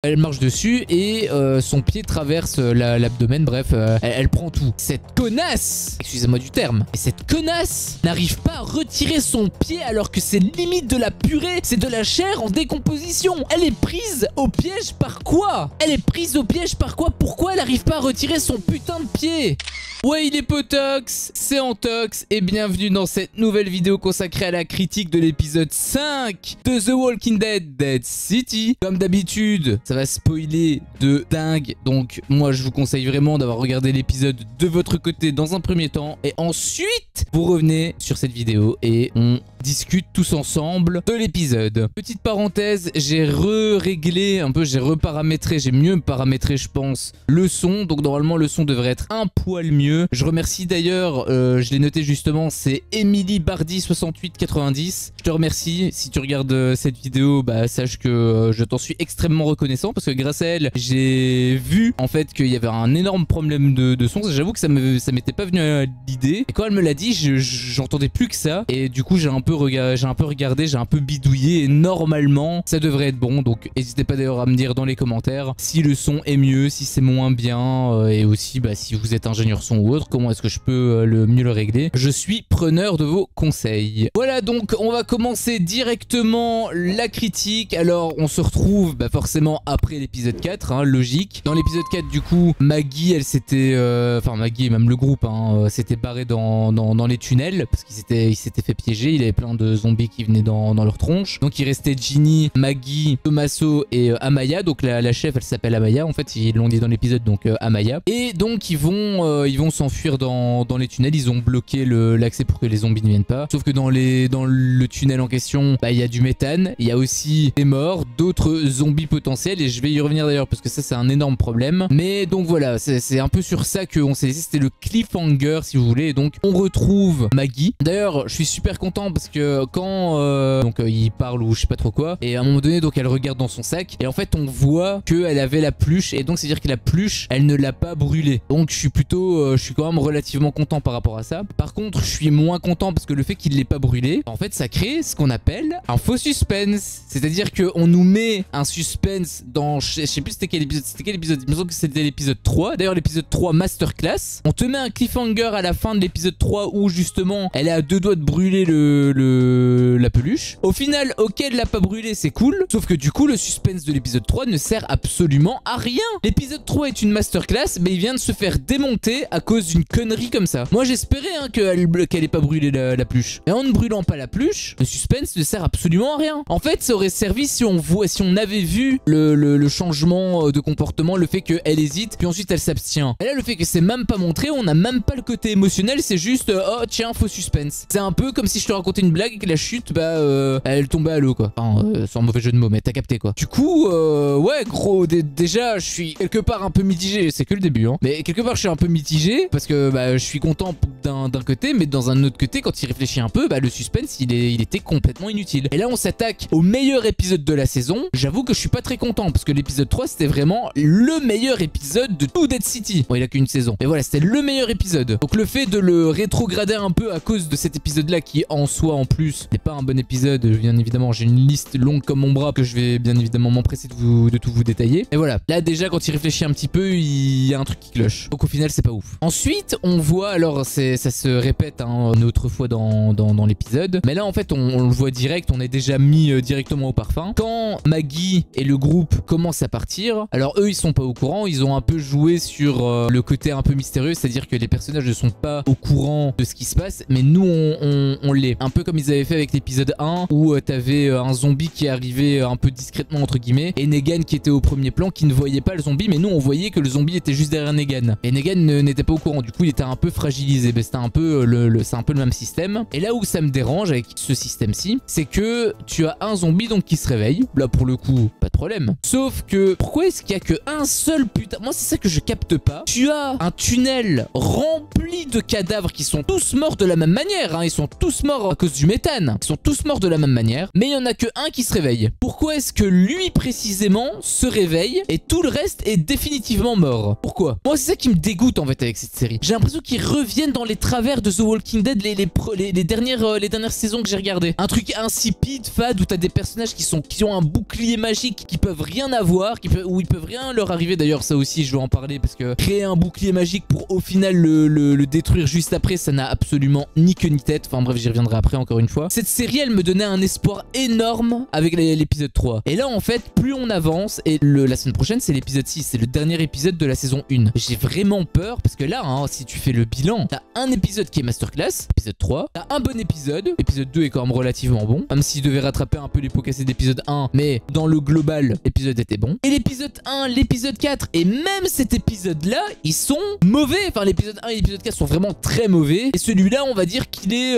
Elle marche dessus et son pied traverse l'abdomen, bref, elle prend tout. Cette connasse, excusez-moi du terme, mais cette connasse n'arrive pas à retirer son pied alors que c'est limite de la purée, c'est de la chair en décomposition. Elle est prise au piège par quoi? Elle est prise au piège par quoi? Pourquoi elle n'arrive pas à retirer son putain de pied? Ouais, il est potox, c'est Antox et bienvenue dans cette nouvelle vidéo consacrée à la critique de l'épisode 5 de The Walking Dead Dead City. Comme d'habitude, ça va spoiler de dingue, donc moi je vous conseille vraiment d'avoir regardé l'épisode de votre côté dans un premier temps et ensuite vous revenez sur cette vidéo et on discute tous ensemble de l'épisode. Petite parenthèse, j'ai réglé un peu, j'ai reparamétré, j'ai mieux paramétré je pense le son, donc normalement le son devrait être un poil mieux. Je remercie d'ailleurs, je l'ai noté justement, c'est Emily Bardi 6890. Je te remercie, si tu regardes cette vidéo, bah sache que je t'en suis extrêmement reconnaissant parce que grâce à elle, j'ai vu en fait qu'il y avait un énorme problème de son. J'avoue que ça m'était pas venu à l'idée. Et quand elle me l'a dit, j'entendais plus que ça. Et du coup, j'ai un peu regardé, j'ai un peu bidouillé et normalement, ça devrait être bon. Donc n'hésitez pas d'ailleurs à me dire dans les commentaires si le son est mieux, si c'est moins bien et aussi bah, si vous êtes ingénieur son ou autre, comment est-ce que je peux mieux le régler. Je suis preneur de vos conseils. Voilà, donc on va commencer directement la critique. Alors on se retrouve bah, forcément après l'épisode 4, hein, logique. Dans l'épisode 4 du coup, Maggie elle s'était, enfin Maggie et même le groupe hein, s'était barré dans les tunnels parce qu'il s'était fait piéger. Il y avait plein de zombies qui venaient dans leur tronche. Donc il restait Ginny, Maggie, Tommaso et Amaya. Donc la chef elle s'appelle Amaya en fait, ils l'ont dit dans l'épisode, donc Amaya. Et donc ils vont s'enfuir dans les tunnels. Ils ont bloqué l'accès pour que les zombies ne viennent pas. Sauf que dans le tunnel en question, bah, il y a du méthane. Il y a aussi des morts, d'autres zombies potentiels. Et je vais y revenir d'ailleurs parce que ça c'est un énorme problème. Mais donc voilà, c'est un peu sur ça qu'on s'est laissé. C'était le cliffhanger si vous voulez. Et donc on retrouve Maggie. D'ailleurs je suis super content parce que quand il parle ou je sais pas trop quoi. Et à un moment donné donc elle regarde dans son sac. Et en fait on voit qu'elle avait la pluche. Et donc c'est à dire que la pluche elle ne l'a pas brûlée. Donc je suis quand même relativement content par rapport à ça. Par contre, je suis moins content parce que le fait qu'il ne l'ait pas brûlé, en fait, ça crée ce qu'on appelle un faux suspense. C'est-à-dire qu'on nous met un suspense dans... Je sais plus c'était quel épisode. Il me semble que c'était l'épisode 3. D'ailleurs, l'épisode 3 Masterclass. On te met un cliffhanger à la fin de l'épisode 3 où justement, elle est à deux doigts de brûler la peluche. Au final, ok, elle l'a pas brûlé, c'est cool. Sauf que du coup, le suspense de l'épisode 3 ne sert absolument à rien. L'épisode 3 est une masterclass, mais il vient de se faire démonter à cause d'une connerie comme ça. Moi j'espérais hein, qu'elle ait pas brûlé la pluche. Et en ne brûlant pas la pluche, le suspense ne sert absolument à rien. En fait ça aurait servi si on avait vu le changement de comportement, le fait qu'elle hésite puis ensuite elle s'abstient. Et là le fait que c'est même pas montré, on n'a même pas le côté émotionnel, c'est juste oh tiens faux suspense. C'est un peu comme si je te racontais une blague et que la chute bah elle tombait à l'eau quoi. Enfin sans mauvais jeu de mots mais t'as capté quoi. Du coup ouais gros déjà je suis quelque part un peu mitigé, c'est que le début hein. Mais quelque part je suis un peu mitigé parce que bah, je suis content d'un côté, mais dans un autre côté, quand il réfléchit un peu, bah, le suspense, il était complètement inutile. Et là, on s'attaque au meilleur épisode de la saison. J'avoue que je suis pas très content, parce que l'épisode 3, c'était vraiment le meilleur épisode de tout Dead City. Bon, il a qu'une saison. Mais voilà, c'était le meilleur épisode. Donc le fait de le rétrograder un peu à cause de cet épisode-là, qui en soi, en plus, n'est pas un bon épisode, bien évidemment, j'ai une liste longue comme mon bras, que je vais bien évidemment m'empresser de tout vous détailler. Et voilà, là déjà, quand il réfléchit un petit peu, il y a un truc qui cloche. Donc au final, c'est pas ouf. Ensuite, on voit, alors ça se répète hein, une autre fois dans l'épisode, mais là en fait on le voit direct, on est déjà mis directement au parfum. Quand Maggie et le groupe commencent à partir, alors eux ils sont pas au courant, ils ont un peu joué sur le côté un peu mystérieux, c'est-à-dire que les personnages ne sont pas au courant de ce qui se passe, mais nous on l'est. Un peu comme ils avaient fait avec l'épisode 1 où t'avais un zombie qui arrivait un peu discrètement entre guillemets, et Negan qui était au premier plan, qui ne voyait pas le zombie, mais nous on voyait que le zombie était juste derrière Negan. Et Negan n'était pas au courant, du coup il était un peu fragilisé. C'était un peu c'est un peu le même système. Et là où ça me dérange avec ce système-ci, c'est que tu as un zombie donc qui se réveille. Là pour le coup, pas de problème. Sauf que pourquoi est-ce qu'il y a que un seul putain... Moi c'est ça que je capte pas. Tu as un tunnel rempli de cadavres qui sont tous morts de la même manière. Hein. Ils sont tous morts à cause cause du méthane. Ils sont tous morts de la même manière, mais il y en a que un qui se réveille. Pourquoi est-ce que lui précisément se réveille et tout le reste est définitivement mort? Pourquoi? Moi c'est ça qui me dégoûte en fait avec cette série. J'ai l'impression qu'ils reviennent dans les travers de The Walking Dead les dernières saisons que j'ai regardées. Un truc insipide, fade, où t'as des personnages qui ont un bouclier magique, qui peuvent rien avoir, où ils peuvent rien leur arriver. D'ailleurs ça aussi je veux en parler parce que créer un bouclier magique pour au final le détruire juste après, ça n'a absolument ni queue ni tête. Enfin bref, j'y reviendrai après encore une fois. Cette série elle me donnait un espoir énorme avec l'épisode 3. Et là en fait plus on avance, et la semaine prochaine c'est l'épisode 6, c'est le dernier épisode de la saison 1. J'ai vraiment peur parce que là hein, si tu fais le bilan, t'as un épisode qui est masterclass, épisode 3, t'as un bon épisode, épisode 2 est quand même relativement bon, même s'il devait rattraper un peu les pots cassés d'épisode 1, mais dans le global l'épisode était bon. Et l'épisode 1, l'épisode 4 et même cet épisode là ils sont mauvais. Enfin l'épisode 1 et l'épisode 4 sont vraiment très mauvais, et celui-là on va dire qu'il est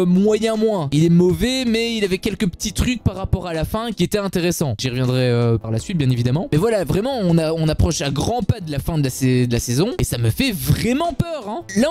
moyen moins. Il est mauvais mais il avait quelques petits trucs par rapport à la fin qui étaient intéressants. J'y reviendrai par la suite bien évidemment. Mais voilà, vraiment on approche à grands pas de la fin de la saison et ça me fait vraiment peur hein. Là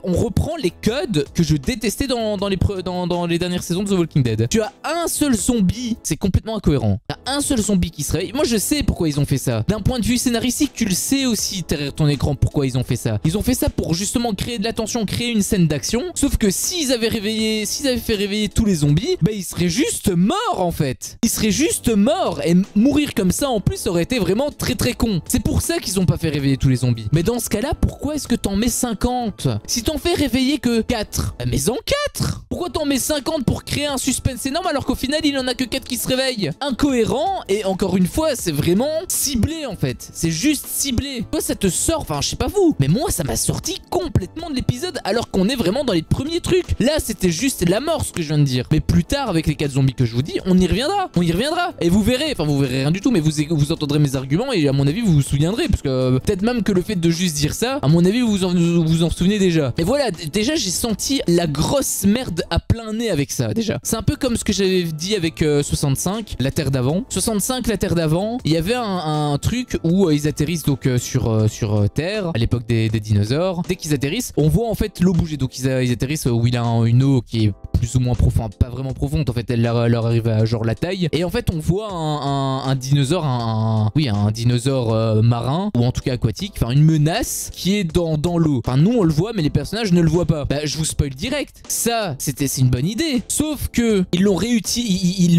on reprend les codes que je détestais dans les dernières saisons de The Walking Dead. Tu as un seul zombie, c'est complètement incohérent. T'as un seul zombie qui se réveille. Moi je sais pourquoi ils ont fait ça. D'un point de vue scénaristique, tu le sais aussi derrière ton écran pourquoi ils ont fait ça. Ils ont fait ça pour justement créer de la tension, créer une scène d'action. Sauf que s'ils avaient fait réveiller tous les zombies, bah ils seraient juste morts en fait. Ils seraient juste morts, et mourir comme ça en plus aurait été vraiment très très con. C'est pour ça qu'ils ont pas fait réveiller tous les zombies. Mais dans ce cas-là, pourquoi est-ce que t'en mets 50? Si t'en fais réveiller que 4, bah mets-en 4. Pourquoi t'en mets 50 pour créer un suspense énorme alors qu'au final il en a que 4 qui se réveillent? Incohérent, et encore une fois c'est vraiment ciblé en fait. C'est juste ciblé. Toi ça te sort, enfin je sais pas vous, mais moi ça m'a sorti complètement de l'épisode alors qu'on est vraiment dans les premiers trucs. Là c'était juste la mort ce que je viens de dire. Mais plus tard avec les 4 zombies que je vous dis, on y reviendra. On y reviendra. Et vous verrez, enfin vous verrez rien du tout, mais vous entendrez mes arguments et à mon avis vous vous souviendrez. Parce que peut-être même que le fait de juste dire ça, à mon avis vous en souvenez déjà. Mais voilà, déjà j'ai senti la grosse merde à plein nez avec ça déjà. C'est un peu comme ce que j'avais dit avec 65, la Terre d'avant. 65, la Terre d'avant, il y avait un truc où ils atterrissent donc sur Terre, à l'époque des dinosaures. Dès qu'ils atterrissent, on voit en fait l'eau bouger. Donc ils atterrissent où il a une eau qui est plus ou moins profonde, pas vraiment profonde en fait, elle leur arrive à genre la taille. Et en fait on voit un dinosaure, un dinosaure marin, ou en tout cas aquatique, enfin une menace qui est dans l'eau. Enfin nous on le voit mais les personnages ne le voient pas. Bah je vous spoil direct. Ça c'est une bonne idée. Sauf que ils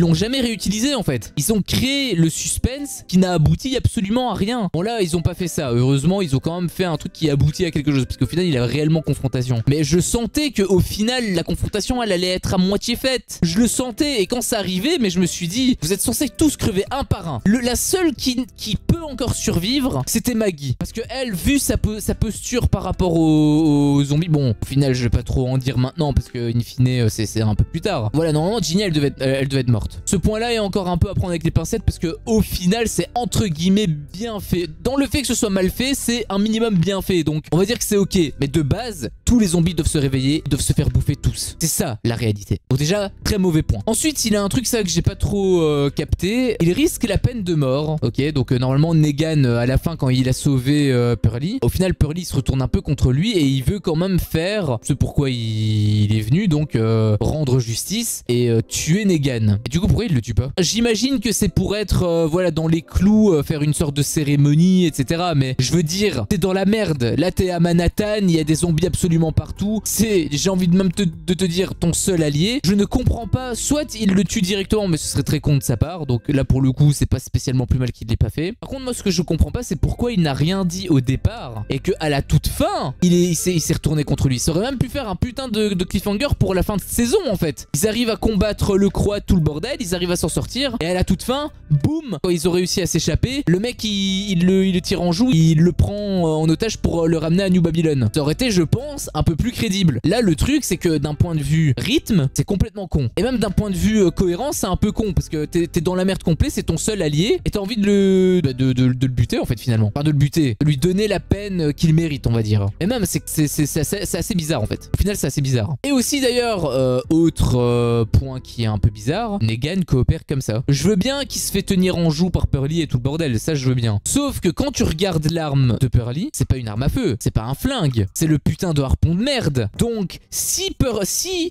l'ont jamais réutilisé en fait. Ils ont créé le suspense qui n'a abouti absolument à rien. Bon là ils ont pas fait ça. Heureusement ils ont quand même fait un truc qui aboutit à quelque chose, parce qu'au final il y a réellement confrontation. Mais je sentais que au final la confrontation elle allait être à moitié faite. Je le sentais, et quand ça arrivait, mais je me suis dit vous êtes censés tous crever un par un. La seule qui peut encore survivre c'était Maggie, parce que elle, vu sa posture par rapport aux zombies, bon au final je vais pas trop en dire maintenant parce que in fine c'est un peu plus tard. Voilà, normalement Ginny elle devait être morte. Ce point là est encore un peu à prendre avec les pincettes parce que au final c'est entre guillemets bien fait. Dans le fait que ce soit mal fait, c'est un minimum bien fait, donc on va dire que c'est ok. Mais de base tous les zombies doivent se réveiller, doivent se faire bouffer tous. C'est ça la réalité. Donc déjà très mauvais point. Ensuite il a un truc ça que j'ai pas trop capté. Il risque la peine de mort. Ok, donc normalement Negan à la fin quand il a sauvé Pearlie, au final Pearlie se retourne un peu contre lui et il veut quand même faire ce pourquoi il est venu, donc rendre justice et tuer Negan. Et du coup pourquoi il le tue pas? J'imagine que c'est pour être voilà dans les clous, faire une sorte de cérémonie etc. Mais je veux dire t'es dans la merde. Là t'es à Manhattan, il y a des zombies absolument partout. C'est, j'ai envie de même de te dire, ton seul allié. Je ne comprends pas, soit il le tue directement mais ce serait très con de sa part, donc là pour le coup c'est pas spécialement plus mal qu'il l'ait pas fait. Par contre moi ce que je comprends pas c'est pourquoi il n'a rien dit au départ et que à la toute fin il s'est retourné contre lui. Ça aurait même pu faire un putain de cliffhanger pour la fin de saison en fait. Ils arrivent à combattre le Croat, tout le bordel, ils arrivent à s'en sortir et à la toute fin, boum, quand ils ont réussi à s'échapper, le mec il le tire en joue, il le prend en otage pour le ramener à New Babylon. Ça aurait été je pense un peu plus crédible. Là le truc c'est que d'un point de vue rythme c'est complètement con, et même d'un point de vue cohérence c'est un peu con parce que t'es dans la merde complet, c'est ton seul allié et t'as envie de le buter en fait finalement. Enfin de le buter, de lui donner la peine qu'il mérite on va dire. Et même c'est assez bizarre en fait. Au final c'est assez bizarre. Et aussi d'ailleurs, autre point qui est un peu bizarre, Negan coopère comme ça. Je veux bien qu'il se fait tenir en joue par Pearly et tout le bordel, ça je veux bien. Sauf que quand tu regardes l'arme de Pearly, c'est pas une arme à feu, c'est pas un flingue, c'est le putain de harpon de merde. Donc si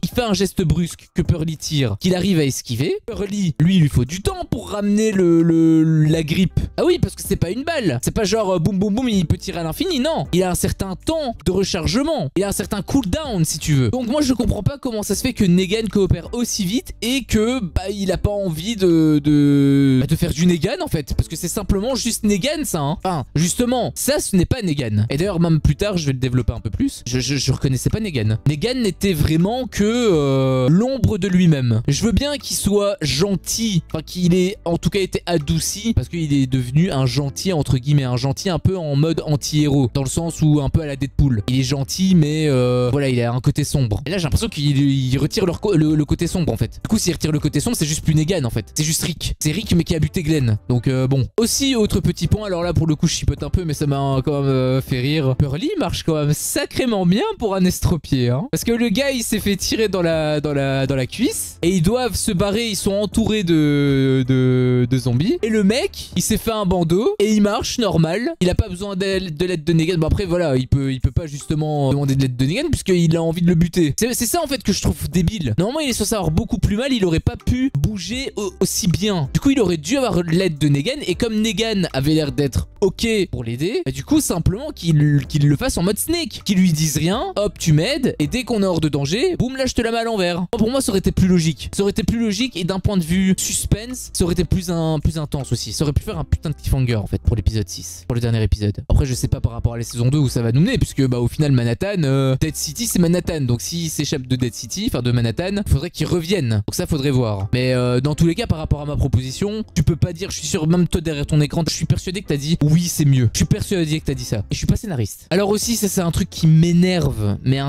il fait un geste brusque que Pearly tire, qu'il arrive à esquiver, Pearly, lui, il lui faut du temps pour ramener la grippe. Ah oui, parce que c'est pas une balle. C'est pas genre boum boum boum, il peut tirer à l'infini, non. Il a un certain temps de rechargement. Il a un certain cooldown, si tu veux. Donc moi, je comprends pas comment ça se fait que Negan coopère aussi vite et que il a pas envie de faire du Negan, en fait. Parce que c'est simplement juste Negan, ça, hein. Enfin, justement, ça, ce n'est pas Negan. Et d'ailleurs, même plus tard, je vais le développer un peu plus. Je reconnaissais pas Negan. Negan n'était vraiment que l'ombre de lui-même. Je veux bien qu'il soit gentil, enfin qu'il ait en tout cas été adouci parce qu'il est devenu un gentil entre guillemets, un gentil un peu en mode anti-héros, dans le sens où un peu à la Deadpool. Il est gentil mais voilà, il a un côté sombre. Et là j'ai l'impression qu'il retire le côté sombre en fait. Du coup s'il retire le côté sombre c'est juste plus Negan en fait. C'est juste Rick. C'est Rick mais qui a buté Glenn. Donc bon. Aussi autre petit point, alors là pour le coup je chipote un peu mais ça m'a quand même fait rire. Pearly marche quand même sacrément bien pour un estropié hein. Parce que le gars il s'est fait tirer dans la cuisse et ils doivent se barrer, ils sont entourés de zombies et le mec il s'est fait un bandeau et il marche normal, il a pas besoin de l'aide de Negan. Bon après voilà, il peut pas justement demander de l'aide de Negan puisqu'il a envie de le buter. C'est ça en fait que je trouve débile. Normalement il est censé avoir beaucoup plus mal, il aurait pas pu bouger aussi bien. Du coup il aurait dû avoir l'aide de Negan et comme Negan avait l'air d'être ok pour l'aider, bah, du coup simplement qu'il le fasse en mode Snake, qu'il lui dise rien, hop tu m'aides et dès qu'on est hors de danger, boum là je te la mets à l'envers. Pour moi ça aurait été plus logique. Ça aurait été plus logique et d'un point de vue suspense, ça aurait été plus intense aussi. Ça aurait pu faire un putain de cliffhanger en fait pour l'épisode 6, pour le dernier épisode. Après je sais pas par rapport à la saison 2 où ça va nous mener puisque bah au final Manhattan, Dead City c'est Manhattan. Donc s'il s'échappe de Dead City, enfin de Manhattan, faudrait qu'il revienne. Donc ça faudrait voir. Mais dans tous les cas par rapport à ma proposition, tu peux pas dire, je suis sûr même toi derrière ton écran, je suis persuadé que t'as dit oui c'est mieux. Je suis persuadé que t'as dit ça. Et je suis pas scénariste. Alors aussi ça c'est un truc qui m'énerve, mais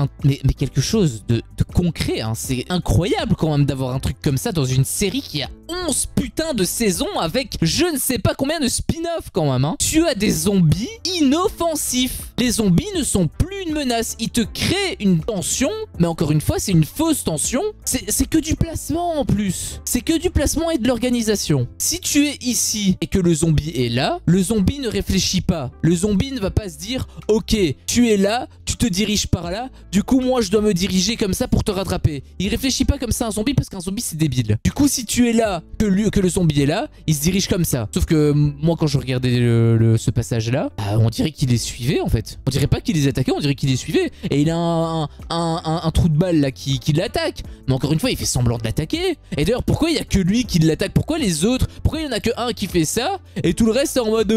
quelque chose de concret hein. C'est incroyable quand même d'avoir un truc comme ça dans une série qui a 11 putains de saisons avec je ne sais pas combien de spin-off quand même hein. Tu as des zombies inoffensifs. Les zombies ne sont plus une menace. Ils te créent une tension, mais encore une fois c'est une fausse tension. C'est que du placement en plus. C'est que du placement et de l'organisation. Si tu es ici et que le zombie est là, le zombie ne réfléchit pas. Le zombie ne va pas se dire ok tu es là, tu te diriges par là, du coup moi je dois me diriger comme ça pour te rattraper. Il réfléchit pas comme ça un zombie parce qu'un zombie c'est débile. Du coup si tu es là, que le zombie est là, il se dirige comme ça. Sauf que moi quand je regardais ce passage là, on dirait qu'il les suivait en fait. On dirait pas qu'il les attaquait, on dirait qu'il les suivait. Et il a un trou de balle là qui l'attaque. Mais encore une fois il fait semblant de l'attaquer. Et d'ailleurs pourquoi il y a que lui qui l'attaque? Pourquoi les autres? Pourquoi il y en a que un qui fait ça et tout le reste c'est en mode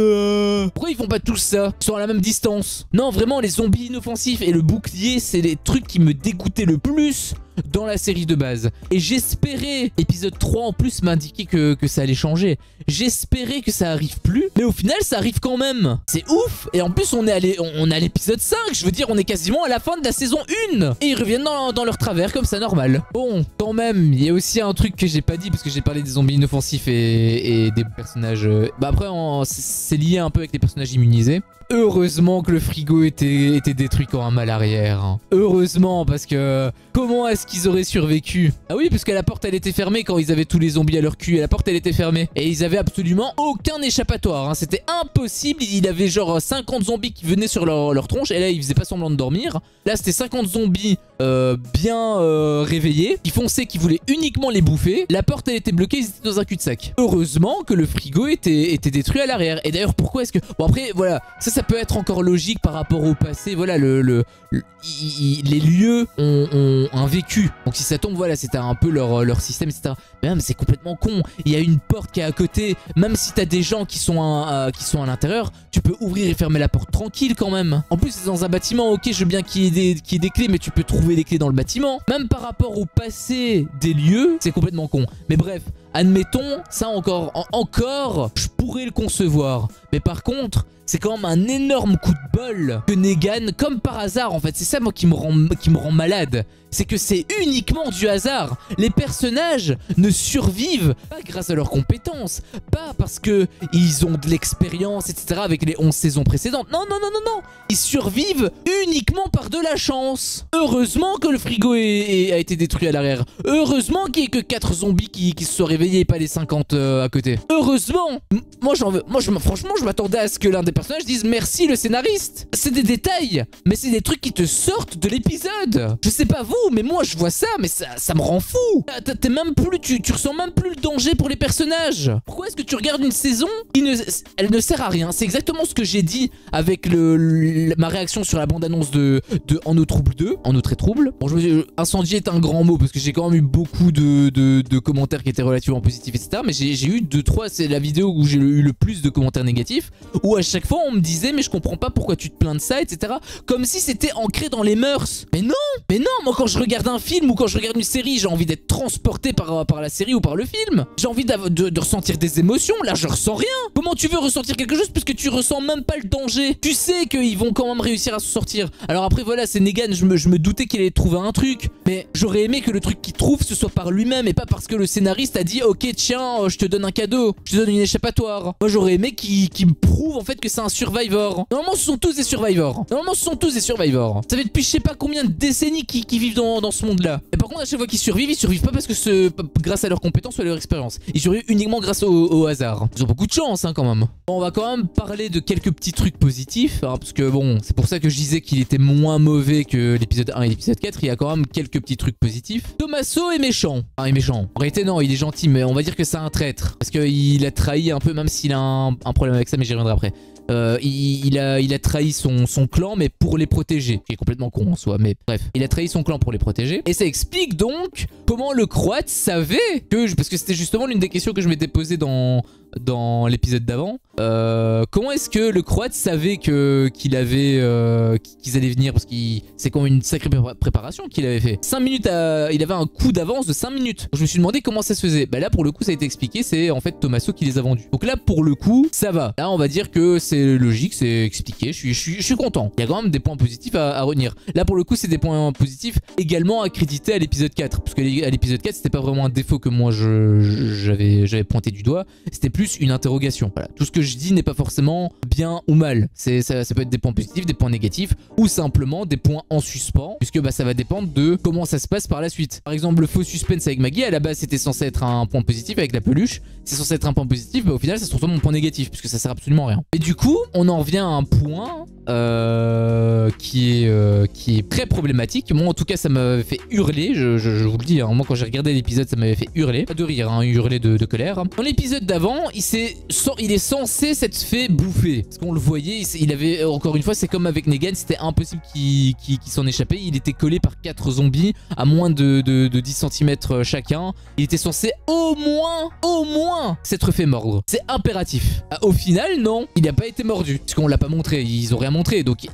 pourquoi ils font pas tous ça? Ils sont à la même distance. Non vraiment les zombies inoffensifs et le bouclier c'est les trucs qui me dégoûtaient le plus dans la série de base. Et j'espérais, épisode 3 en plus m'indiquait que ça allait changer. J'espérais que ça arrive plus, mais au final ça arrive quand même. C'est ouf. Et en plus on est à l'épisode 5, je veux dire on est quasiment à la fin de la saison 1. Et ils reviennent dans leur travers comme ça normal. Bon, quand même, il y a aussi un truc que j'ai pas dit parce que j'ai parlé des zombies inoffensifs et des personnages... Bah après c'est lié un peu avec les personnages immunisés. Heureusement que le frigo était détruit quand même à l'arrière. Hein. Heureusement parce que comment est-ce qu'ils auraient survécu? Ah oui parce que la porte elle était fermée quand ils avaient tous les zombies à leur cul et la porte elle était fermée. Et ils avaient absolument aucun échappatoire. Hein. C'était impossible. Il avait genre 50 zombies qui venaient sur leur tronche et là ils faisaient pas semblant de dormir. Là c'était 50 zombies bien réveillés qui fonçaient, qui voulaient uniquement les bouffer. La porte elle était bloquée, ils étaient dans un cul-de-sac. Heureusement que le frigo était détruit à l'arrière. Et d'ailleurs pourquoi est-ce que... Bon après voilà, ça peut être encore logique par rapport au passé. Voilà, les lieux ont un vécu. Donc si ça tombe, voilà, c'était un peu leur système, etc. Mais même c'est complètement con. Il y a une porte qui est à côté. Même si t'as des gens qui sont à l'intérieur, tu peux ouvrir et fermer la porte tranquille quand même. En plus c'est dans un bâtiment, ok je veux bien qu'il y ait des clés, mais tu peux trouver les clés dans le bâtiment. Même par rapport au passé des lieux, c'est complètement con. Mais bref, admettons, ça encore, je pourrais le concevoir. Mais par contre, c'est quand même un énorme coup de bol que Negan, comme par hasard en fait, c'est ça moi qui me rend malade. C'est que c'est uniquement du hasard. Les personnages ne survivent pas grâce à leurs compétences, pas parce que ils ont de l'expérience, etc. avec les 11 saisons précédentes. Non, non, non, non, non. Ils survivent uniquement par de la chance. Heureusement que le frigo a été détruit à l'arrière. Heureusement qu'il n'y ait que 4 zombies qui se sont réveillés et pas les 50 à côté. Heureusement. Franchement, je m'attendais à ce que l'un des personnages dise merci le scénariste. C'est des détails, mais c'est des trucs qui te sortent de l'épisode. Je sais pas vous, mais moi je vois ça, mais ça me rend fou. T'es même plus, tu ressens même plus le danger pour les personnages. Pourquoi est-ce que tu regardes une saison qui elle ne sert à rien? C'est exactement ce que j'ai dit avec ma réaction sur la bande-annonce de En eau trouble 2. En eau très trouble. Bon, incendie est un grand mot parce que j'ai quand même eu beaucoup de commentaires qui étaient relativement positifs, etc. Mais j'ai eu 2-3, c'est la vidéo où j'ai eu le plus de commentaires négatifs, où à chaque fois on me disait mais je comprends pas pourquoi tu te plains de ça, etc. Comme si c'était ancré dans les mœurs. Mais non, moi quand je regarde un film ou quand je regarde une série, j'ai envie d'être transporté par la série ou par le film. J'ai envie de ressentir des émotions. Là je ressens rien. Comment tu veux ressentir quelque chose puisque tu ressens même pas le danger? Tu sais qu'ils vont quand même réussir à se sortir. Alors après voilà, c'est Negan, je me doutais qu'il allait trouver un truc, mais j'aurais aimé que le truc qu'il trouve ce soit par lui-même et pas parce que le scénariste a dit ok tiens je te donne un cadeau, je te donne une échappatoire. Moi j'aurais aimé qu'il me prouve en fait que c'est un survivor. Normalement ce sont tous des survivors. Ça fait depuis je sais pas combien de décennies qu'ils vivent dans ce monde là. Et par contre à chaque fois qu'ils survivent pas parce que grâce à leurs compétences ou à leur expérience. Ils survivent uniquement grâce au hasard. Ils ont beaucoup de chance hein, quand même. Bon, on va quand même parler de quelques petits trucs positifs hein, parce que bon c'est pour ça que je disais qu'il était moins mauvais que l'épisode 1 et l'épisode 4. Il y a quand même quelques petits trucs positifs. Tommaso est méchant. Enfin il est méchant. En réalité non il est gentil mais on va dire que c'est un traître. Parce qu'il a trahi un peu même s'il a un problème avec ça mais j'y reviendrai après. Il a trahi son clan mais pour les protéger. Qui est complètement con en soi mais bref. Il a trahi son clan pour les protéger. Et ça explique donc comment le Croate savait que... Parce que c'était justement l'une des questions que je m'étais posée dans l'épisode d'avant. Comment est-ce que le Croate savait qu'ils allaient venir? Parce que c'est quand même une sacrée préparation qu'il avait fait. 5 minutes il avait un coup d'avance de 5 minutes. Je me suis demandé comment ça se faisait. Bah là pour le coup ça a été expliqué, c'est en fait Tommaso qui les a vendus. Donc là pour le coup ça va. Là on va dire que c'est logique, c'est expliqué. Je suis content. Il y a quand même des points positifs à retenir. Là pour le coup c'est des points positifs également à créditer à l'épisode 4. Parce que à l'épisode 4 c'était pas vraiment un défaut que moi j'avais pointé du doigt. C'était plus une interrogation. Voilà. Tout ce que je dis n'est pas forcément bien ou mal. Ça peut être des points positifs, des points négatifs ou simplement des points en suspens puisque bah, ça va dépendre de comment ça se passe par la suite. Par exemple le faux suspense avec Maggie à la base c'était censé être un point positif avec la peluche. C'est censé être un point positif, bah, au final ça se retrouve en point négatif puisque ça sert absolument à rien. Et du coup on en revient à un point qui est très problématique. Moi en tout cas ça m'avait fait hurler, je vous le dis, hein. Moi quand j'ai regardé l'épisode ça m'avait fait hurler, pas de rire, hein, hurler de colère. Dans l'épisode d'avant il est censé s'être fait bouffer parce qu'on le voyait, il avait encore une fois c'est comme avec Negan, c'était impossible qu'il s'en échappait. Il était collé par 4 zombies à moins de 10 cm chacun. Il était censé au moins s'être fait mordre, c'est impératif. Au final non, il n'a pas été mordu parce qu'on l'a pas montré, ils ont rien montré donc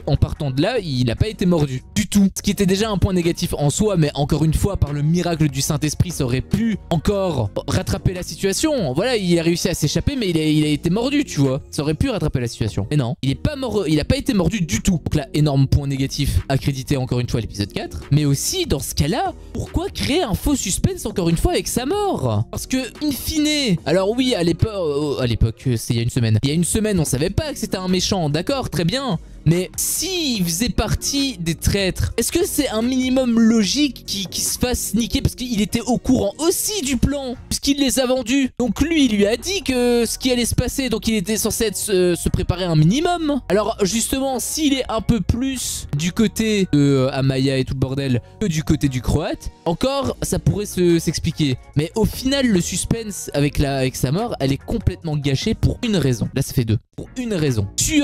en partant de là, il n'a pas été mordu du tout. Ce qui était déjà un point négatif en soi, mais encore une fois, par le miracle du Saint-Esprit, ça aurait pu encore rattraper la situation. Voilà, il a réussi à s'échapper, mais il a été mordu, tu vois. Ça aurait pu rattraper la situation. Mais non, il n'est pas mort, il n'a pas été mordu du tout. Donc là, énorme point négatif à créditer encore une fois à l'épisode 4. Mais aussi, dans ce cas-là, pourquoi créer un faux suspense encore une fois avec sa mort? Parce que, in fine, alors oui, à l'époque, c'est il y a une semaine. Il y a une semaine, on savait pas que c'était un méchant, d'accord, très bien. Mais s'il faisait partie des traîtres, est-ce que c'est un minimum logique qu'il se fasse niquer? Parce qu'il était au courant aussi du plan, puisqu'il les a vendus. Donc lui, il lui a dit que ce qui allait se passer, donc il était censé se préparer un minimum. Alors justement, s'il est un peu plus du côté de Amaya et tout le bordel que du côté du Croate, encore, ça pourrait s'expliquer. Mais au final, le suspense avec sa mort, elle est complètement gâchée pour une raison. Là, ça fait 2. Pour une raison. Tu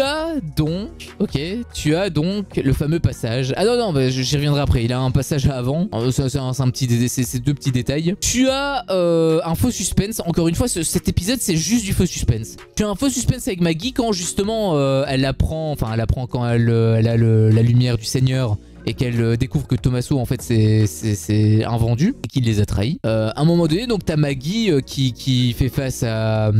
as donc le fameux passage. Ah non, bah, j'y reviendrai après. Il a un passage avant. C'est 2 petits détails. Tu as un faux suspense. Encore une fois, cet épisode, c'est juste du faux suspense. Tu as un faux suspense avec Maggie quand justement elle apprend quand elle a la lumière du Seigneur et qu'elle découvre que Tommaso en fait c'est un vendu et qu'il les a trahis. À un moment donné, donc t'as Maggie qui fait face à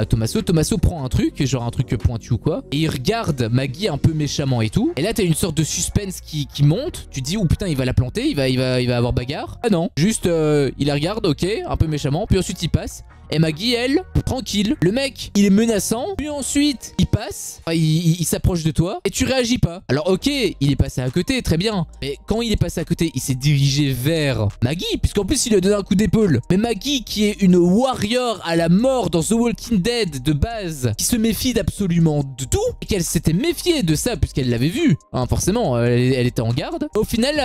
Tommaso. Tommaso prend un truc, genre un truc pointu ou quoi, et il regarde Maggie un peu méchamment et tout. Et là t'as une sorte de suspense qui monte. Tu te dis, oh putain, il va la planter, il va avoir bagarre. Ah non, juste il la regarde, ok, un peu méchamment, puis ensuite il passe. Et Maggie, elle, tranquille. Le mec, il est menaçant. Puis ensuite, il passe. Enfin, il s'approche de toi. Et tu réagis pas. Alors, ok, il est passé à côté, très bien. Mais quand il est passé à côté, il s'est dirigé vers Maggie. Puisqu'en plus, il lui a donné un coup d'épaule. Mais Maggie, qui est une warrior à la mort dans The Walking Dead de base, qui se méfie d'absolument de tout. Et qu'elle s'était méfiée de ça, puisqu'elle l'avait vu. Hein, forcément, elle était en garde. Au final,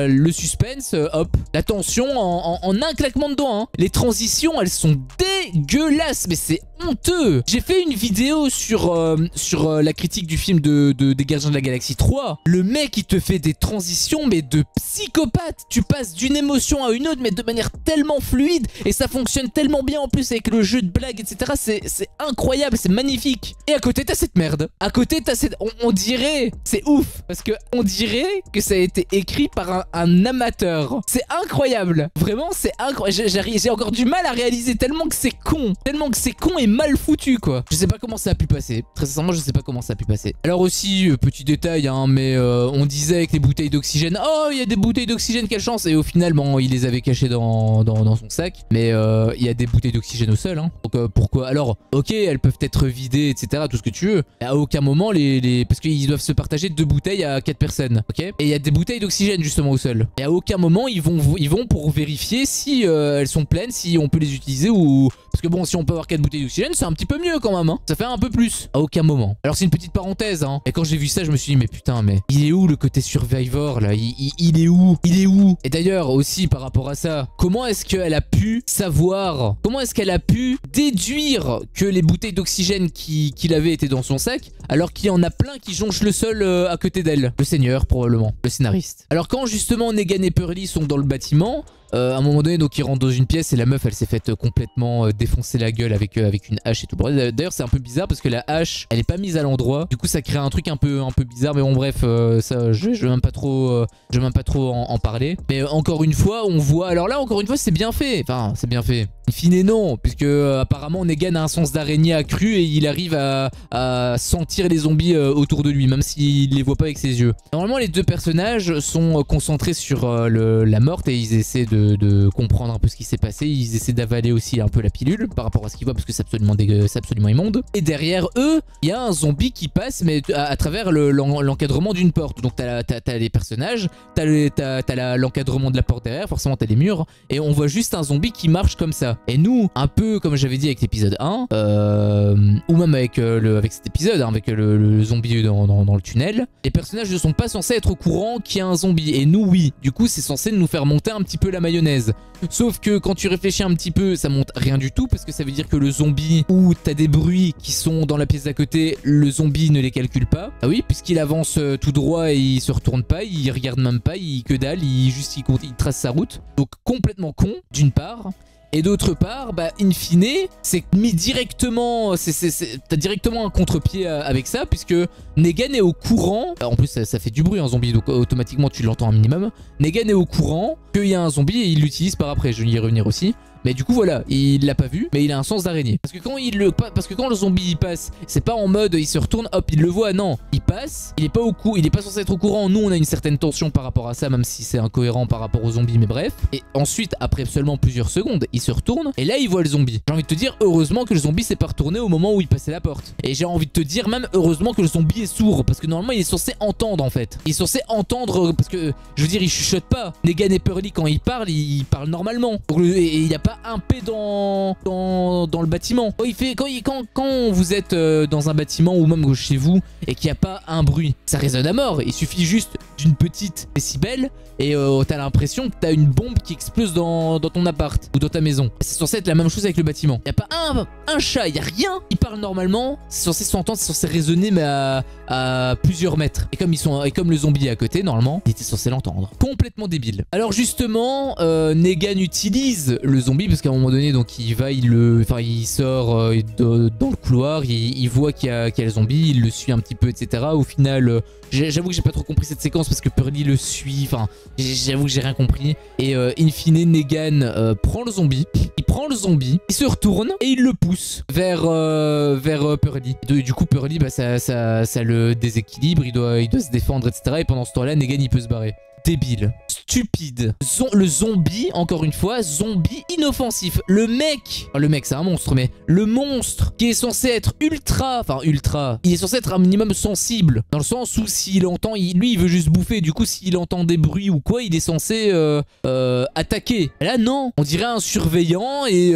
le suspense, hop. La tension en un claquement de doigts. Hein. Les transitions, elles sont dégueulasse, mais c'est honteux. J'ai fait une vidéo sur la critique du film des Gardiens de la Galaxie 3. Le mec, il te fait des transitions, mais de psychopathe. Tu passes d'une émotion à une autre, mais de manière tellement fluide, et ça fonctionne tellement bien en plus avec le jeu de blagues, etc. C'est incroyable, c'est magnifique. Et à côté, t'as cette merde. À côté, t'as cette... On dirait... C'est ouf, parce que on dirait que ça a été écrit par un amateur. C'est incroyable. Vraiment, c'est incroyable. J'ai encore du mal à réaliser tellement que c'est con. Tellement que c'est con et mal foutu, quoi. Je sais pas comment ça a pu passer. Très sincèrement, je sais pas comment ça a pu passer. Alors aussi, petit détail, hein, mais on disait avec les bouteilles d'oxygène, oh, il y a des bouteilles d'oxygène, quelle chance. Et au final, bon, il les avait cachées dans son sac. Mais il y a des bouteilles d'oxygène au sol, hein. Donc pourquoi? Alors, ok, elles peuvent être vidées, etc., tout ce que tu veux. À aucun moment, parce qu'ils doivent se partager 2 bouteilles à 4 personnes, ok? Et il y a des bouteilles d'oxygène, justement, au sol. Et à aucun moment, ils vont pour vérifier si elles sont pleines, si on peut les utiliser ou... Parce que bon, si on peut avoir 4 bouteilles d'oxygène, c'est un petit peu mieux quand même, hein. Ça fait un peu plus. À aucun moment. Alors c'est une petite parenthèse, hein. Et quand j'ai vu ça, je me suis dit, mais putain, mais il est où le côté Survivor, là? Il est où? Il est où? Et d'ailleurs, aussi par rapport à ça, comment est-ce qu'elle a pu savoir? Comment est-ce qu'elle a pu déduire que les bouteilles d'oxygène qu'il avait étaient dans son sac, alors qu'il y en a plein qui jonchent le sol à côté d'elle? Le seigneur, probablement. Le scénariste. Alors quand justement Negan et Pearly sont dans le bâtiment, à un moment donné, donc ils rentrent dans une pièce et la meuf, elle s'est faite complètement défoncer la gueule avec une hache et tout. D'ailleurs, c'est un peu bizarre parce que la hache, elle est pas mise à l'endroit. Du coup, ça crée un truc un peu bizarre. Mais bon, bref, ça, je vais même pas trop, en parler. Mais encore une fois, on voit. Alors là, encore une fois, c'est bien fait. Enfin, c'est bien fait. In fine, non, puisque apparemment Negan a un sens d'araignée accru et il arrive à sentir les zombies autour de lui, même s'il les voit pas avec ses yeux. Normalement, les 2 personnages sont concentrés sur la morte et ils essaient de comprendre un peu ce qui s'est passé. Ils essaient d'avaler aussi un peu la pilule par rapport à ce qu'ils voient parce que c'est absolument dégueu, c'est absolument immonde. Et derrière eux, il y a un zombie qui passe mais à travers l'encadrement d'une porte. Donc t'as les personnages, t'as l'encadrement de la porte derrière, forcément t'as les murs et on voit juste un zombie qui marche comme ça. Et nous, un peu comme j'avais dit avec l'épisode 1, ou même avec cet épisode, hein, avec le zombie dans le tunnel, les personnages ne sont pas censés être au courant qu'il y a un zombie. Et nous, oui. Du coup, c'est censé nous faire monter un petit peu la mayonnaise. Sauf que quand tu réfléchis un petit peu, ça monte rien du tout parce que ça veut dire que le zombie, ou t'as des bruits qui sont dans la pièce d'à côté, le zombie ne les calcule pas. Ah oui, puisqu'il avance tout droit et il se retourne pas, il regarde même pas, que dalle, il trace sa route. Donc complètement con, d'une part. Et d'autre part, bah, in fine, c'est mis directement, t'as directement un contre-pied avec ça, puisque Negan est au courant, en plus ça fait du bruit un zombie, donc automatiquement tu l'entends un minimum, Negan est au courant qu'il y a un zombie et il l'utilise par après, je vais y revenir aussi. Mais du coup voilà, il l'a pas vu, mais il a un sens d'araignée. Parce que quand le zombie il passe, c'est pas en mode il se retourne, hop, il le voit, non. Il passe, il est pas censé être au courant. Nous on a une certaine tension par rapport à ça, même si c'est incohérent par rapport au zombie, mais bref. Et ensuite, après seulement plusieurs secondes, il se retourne et là il voit le zombie. J'ai envie de te dire, heureusement que le zombie s'est pas retourné au moment où il passait la porte. Et j'ai envie de te dire même heureusement que le zombie est sourd, parce que normalement il est censé entendre en fait. Il est censé entendre, parce que je veux dire, il chuchote pas. Negan et Pearly quand il parle normalement. Et il y a pas un P dans le bâtiment. Quand vous êtes dans un bâtiment ou même chez vous et qu'il n'y a pas un bruit, ça résonne à mort. Il suffit juste d'une petite décibel et t'as l'impression que t'as une bombe qui explose dans ton appart ou dans ta maison. C'est censé être la même chose avec le bâtiment. Il n'y a pas un chat, il n'y a rien. Il parle normalement, c'est censé s'entendre, c'est censé résonner mais à plusieurs mètres. Et comme le zombie est à côté, normalement, il était censé l'entendre. Complètement débile. Alors justement, Negan utilise le zombie zombie parce qu'à un moment donné, donc il va, il sort dans le couloir, il voit qu'il y a le zombie, il le suit un petit peu, etc. Au final, j'avoue que j'ai pas trop compris cette séquence parce que Pearly le suit, enfin, j'avoue que j'ai rien compris. Et in fine, Negan prend le zombie, il se retourne et il le pousse vers Pearly. Du coup, Pearly, bah, ça le déséquilibre, il doit se défendre, etc. Et pendant ce temps-là, Negan, il peut se barrer. Débile, stupide. Le zombie, encore une fois, zombie inoffensif. Le mec c'est un monstre, mais le monstre qui est censé être ultra, il est censé être un minimum sensible. Dans le sens où s'il entend, lui il veut juste bouffer. Du coup, s'il entend des bruits ou quoi, il est censé attaquer. Là, non, on dirait un surveillant et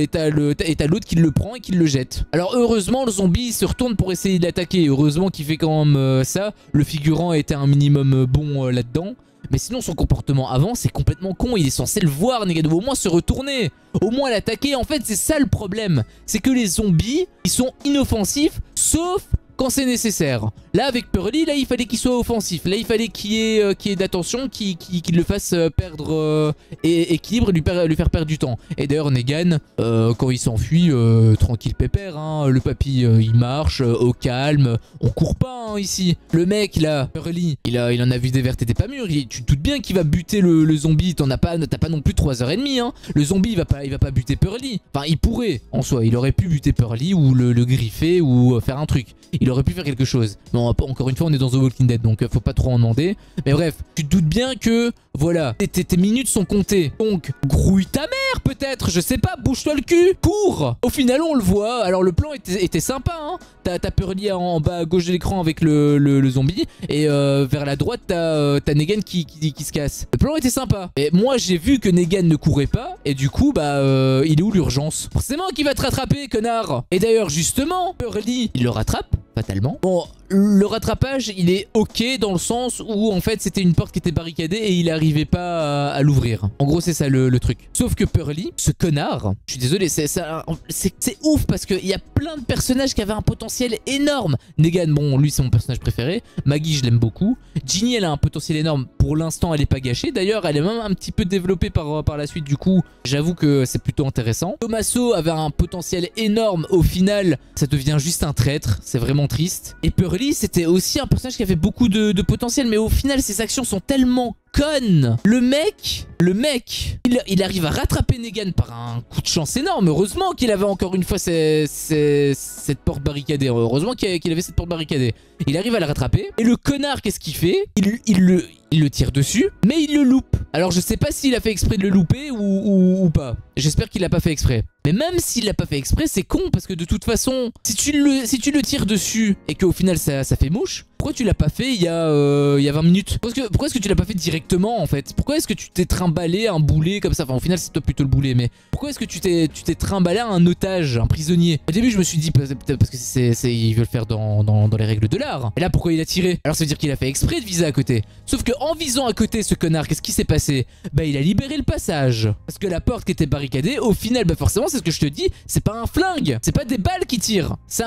t'as l'autre qui le prend et qui le jette. Alors heureusement, le zombie se retourne pour essayer d'attaquer. Heureusement qu'il fait quand même ça. Le figurant était un minimum bon là-dedans. Mais sinon son comportement avant c'est complètement con. Il est censé le voir, Negan, au moins se retourner, au moins l'attaquer. En fait c'est ça le problème, c'est que les zombies ils sont inoffensifs sauf quand c'est nécessaire. Là avec Pearly, là il fallait qu'il soit offensif. Là il fallait qu'il y ait d'attention, qu'il le fasse perdre équilibre et lui faire perdre du temps. Et d'ailleurs Negan, quand il s'enfuit, tranquille pépère, hein, le papy il marche au calme, on court pas hein, ici. Le mec là, Pearly, il en a vu des vertes et des pas mûres. Tu te doutes bien qu'il va buter le zombie, t'as pas non plus 3h30 hein. Le zombie il va pas buter Pearly. Enfin il pourrait en soi, il aurait pu buter Pearly ou le griffer ou faire un truc. Il aurait pu faire quelque chose. Non, encore une fois, on est dans The Walking Dead, donc faut pas trop en demander. Mais bref, tu te doutes bien que, voilà, tes minutes sont comptées. Donc, grouille ta mère, peut-être, je sais pas, bouge-toi le cul, cours. Au final, on le voit. Alors, le plan était sympa, hein. T'as Pearly en bas à gauche de l'écran avec le zombie. Et vers la droite, t'as Negan qui se casse. Le plan était sympa. Et moi, j'ai vu que Negan ne courait pas. Et du coup, bah, il est où l'urgence? Forcément qu'il va te rattraper, connard. Et d'ailleurs, justement, Pearly, il le rattrape. Fatalement. Bon, le rattrapage, il est ok dans le sens où en fait c'était une porte qui était barricadée et il n'arrivait pas à l'ouvrir. En gros, c'est ça le truc. Sauf que Pearly, ce connard, je suis désolé, c'est ouf parce qu'il y a plein de personnages qui avaient un potentiel énorme. Negan, bon, lui c'est mon personnage préféré. Maggie, je l'aime beaucoup. Ginny, elle a un potentiel énorme. Pour l'instant, elle est pas gâchée. D'ailleurs, elle est même un petit peu développée par la suite. Du coup, j'avoue que c'est plutôt intéressant. Tommaso avait un potentiel énorme. Au final, ça devient juste un traître. C'est vraiment triste. Et Pearly, c'était aussi un personnage qui avait beaucoup de potentiel, mais au final, ses actions sont tellement connes. Le mec, il arrive à rattraper Negan par un coup de chance énorme. Heureusement qu'il avait encore une fois cette porte barricadée. Heureusement qu'il avait cette porte barricadée. Il arrive à la rattraper. Et le connard, qu'est-ce qu'il fait? Il le tire dessus, mais il le loupe. Alors je sais pas s'il a fait exprès de le louper ou pas. J'espère qu'il a pas fait exprès. Mais même s'il l'a pas fait exprès, c'est con parce que de toute façon, si tu le tires dessus et qu'au final ça fait mouche, pourquoi tu l'as pas fait il y a 20 minutes? Pourquoi est-ce que tu l'as pas fait directement en fait? Pourquoi est-ce que tu t'es trimballé un boulet comme ça? Enfin au final c'est toi plutôt le boulet, mais pourquoi est-ce que tu t'es trimballé un otage, un prisonnier? Au début je me suis dit peut-être parce que il veut le faire dans les règles de l'art. Et là pourquoi il a tiré? Alors ça veut dire qu'il a fait exprès de viser à côté. Sauf que en visant à côté ce connard, qu'est-ce qui s'est passé? Bah il a libéré le passage. Parce que la porte qui était barricadée, au final bah forcément c'est ce que je te dis, c'est pas un flingue, c'est pas des balles qui tirent, c'est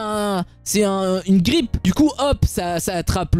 une grippe. Du coup hop ça attrape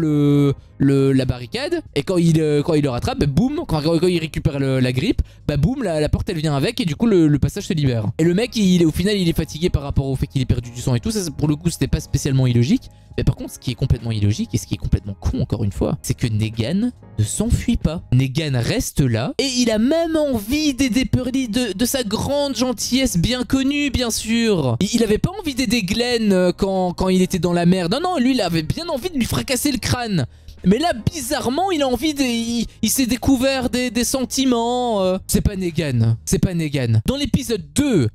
la barricade et quand il le rattrape, bah, boum, quand il récupère la grippe, bah boum, la porte elle vient avec et du coup le passage se libère. Et le mec au final il est fatigué par rapport au fait qu'il ait perdu du sang et tout ça, pour le coup c'était pas spécialement illogique. Mais par contre ce qui est complètement illogique et ce qui est complètement con encore une fois, c'est que Negan ne s'enfuit pas. Negan reste là et il a même envie d'aider Pearly de sa grande gentillesse bien connue bien sûr. Il avait pas envie d'aider Glenn quand il était dans la mer. Non, lui il avait bien envie de lui fracasser le crâne. Mais là, bizarrement, il a envie il s'est découvert des sentiments. C'est pas Negan. C'est pas Negan. Dans l'épisode 2,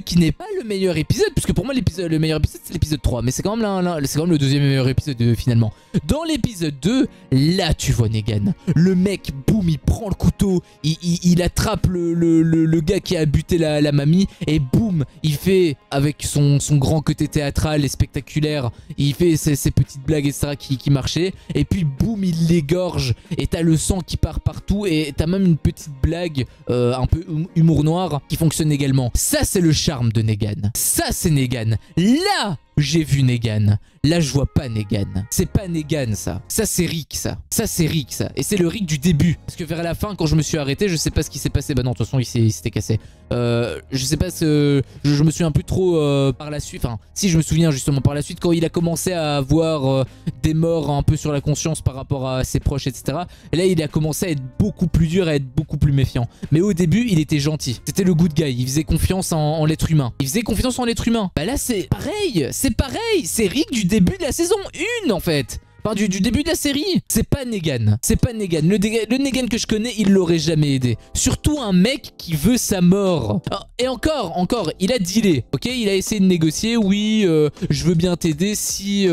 qui n'est pas le meilleur épisode, puisque pour moi, le meilleur épisode, c'est l'épisode 3. Mais c'est quand même le deuxième meilleur épisode, finalement. Dans l'épisode 2, là, tu vois Negan. Le mec, boum, il prend le couteau, il attrape le gars qui a buté la mamie, et boum, il fait, avec son grand côté théâtral et spectaculaire, il fait ces petites blagues, etc., qui marchaient. Et puis boum, il l'égorge et t'as le sang qui part partout et t'as même une petite blague un peu humour noir qui fonctionne également. Ça c'est le charme de Negan. Ça c'est Negan. Là j'ai vu Negan. Là, je vois pas Negan. C'est pas Negan, ça. Ça, c'est Rick, ça. Ça, c'est Rick, ça. Et c'est le Rick du début. Parce que vers la fin, quand je me suis arrêté, je sais pas ce qui s'est passé. Bah non, de toute façon, il s'était cassé. Je sais pas ce... Je me souviens plus trop par la suite. Enfin, si, je me souviens justement par la suite, quand il a commencé à avoir des morts un peu sur la conscience par rapport à ses proches, etc. Et là, il a commencé à être beaucoup plus dur, à être beaucoup plus méfiant. Mais au début, il était gentil. C'était le good guy. Il faisait confiance en l'être humain. Il faisait confiance en l'être humain. Bah là, c'est pareil. C'est pareil. C'est Rick du début de la saison 1, en fait. Enfin, du début de la série. C'est pas Negan. C'est pas Negan. Le Negan que je connais, il l'aurait jamais aidé. Surtout un mec qui veut sa mort. Et encore, il a dealé. Ok, il a essayé de négocier. Oui, je veux bien t'aider si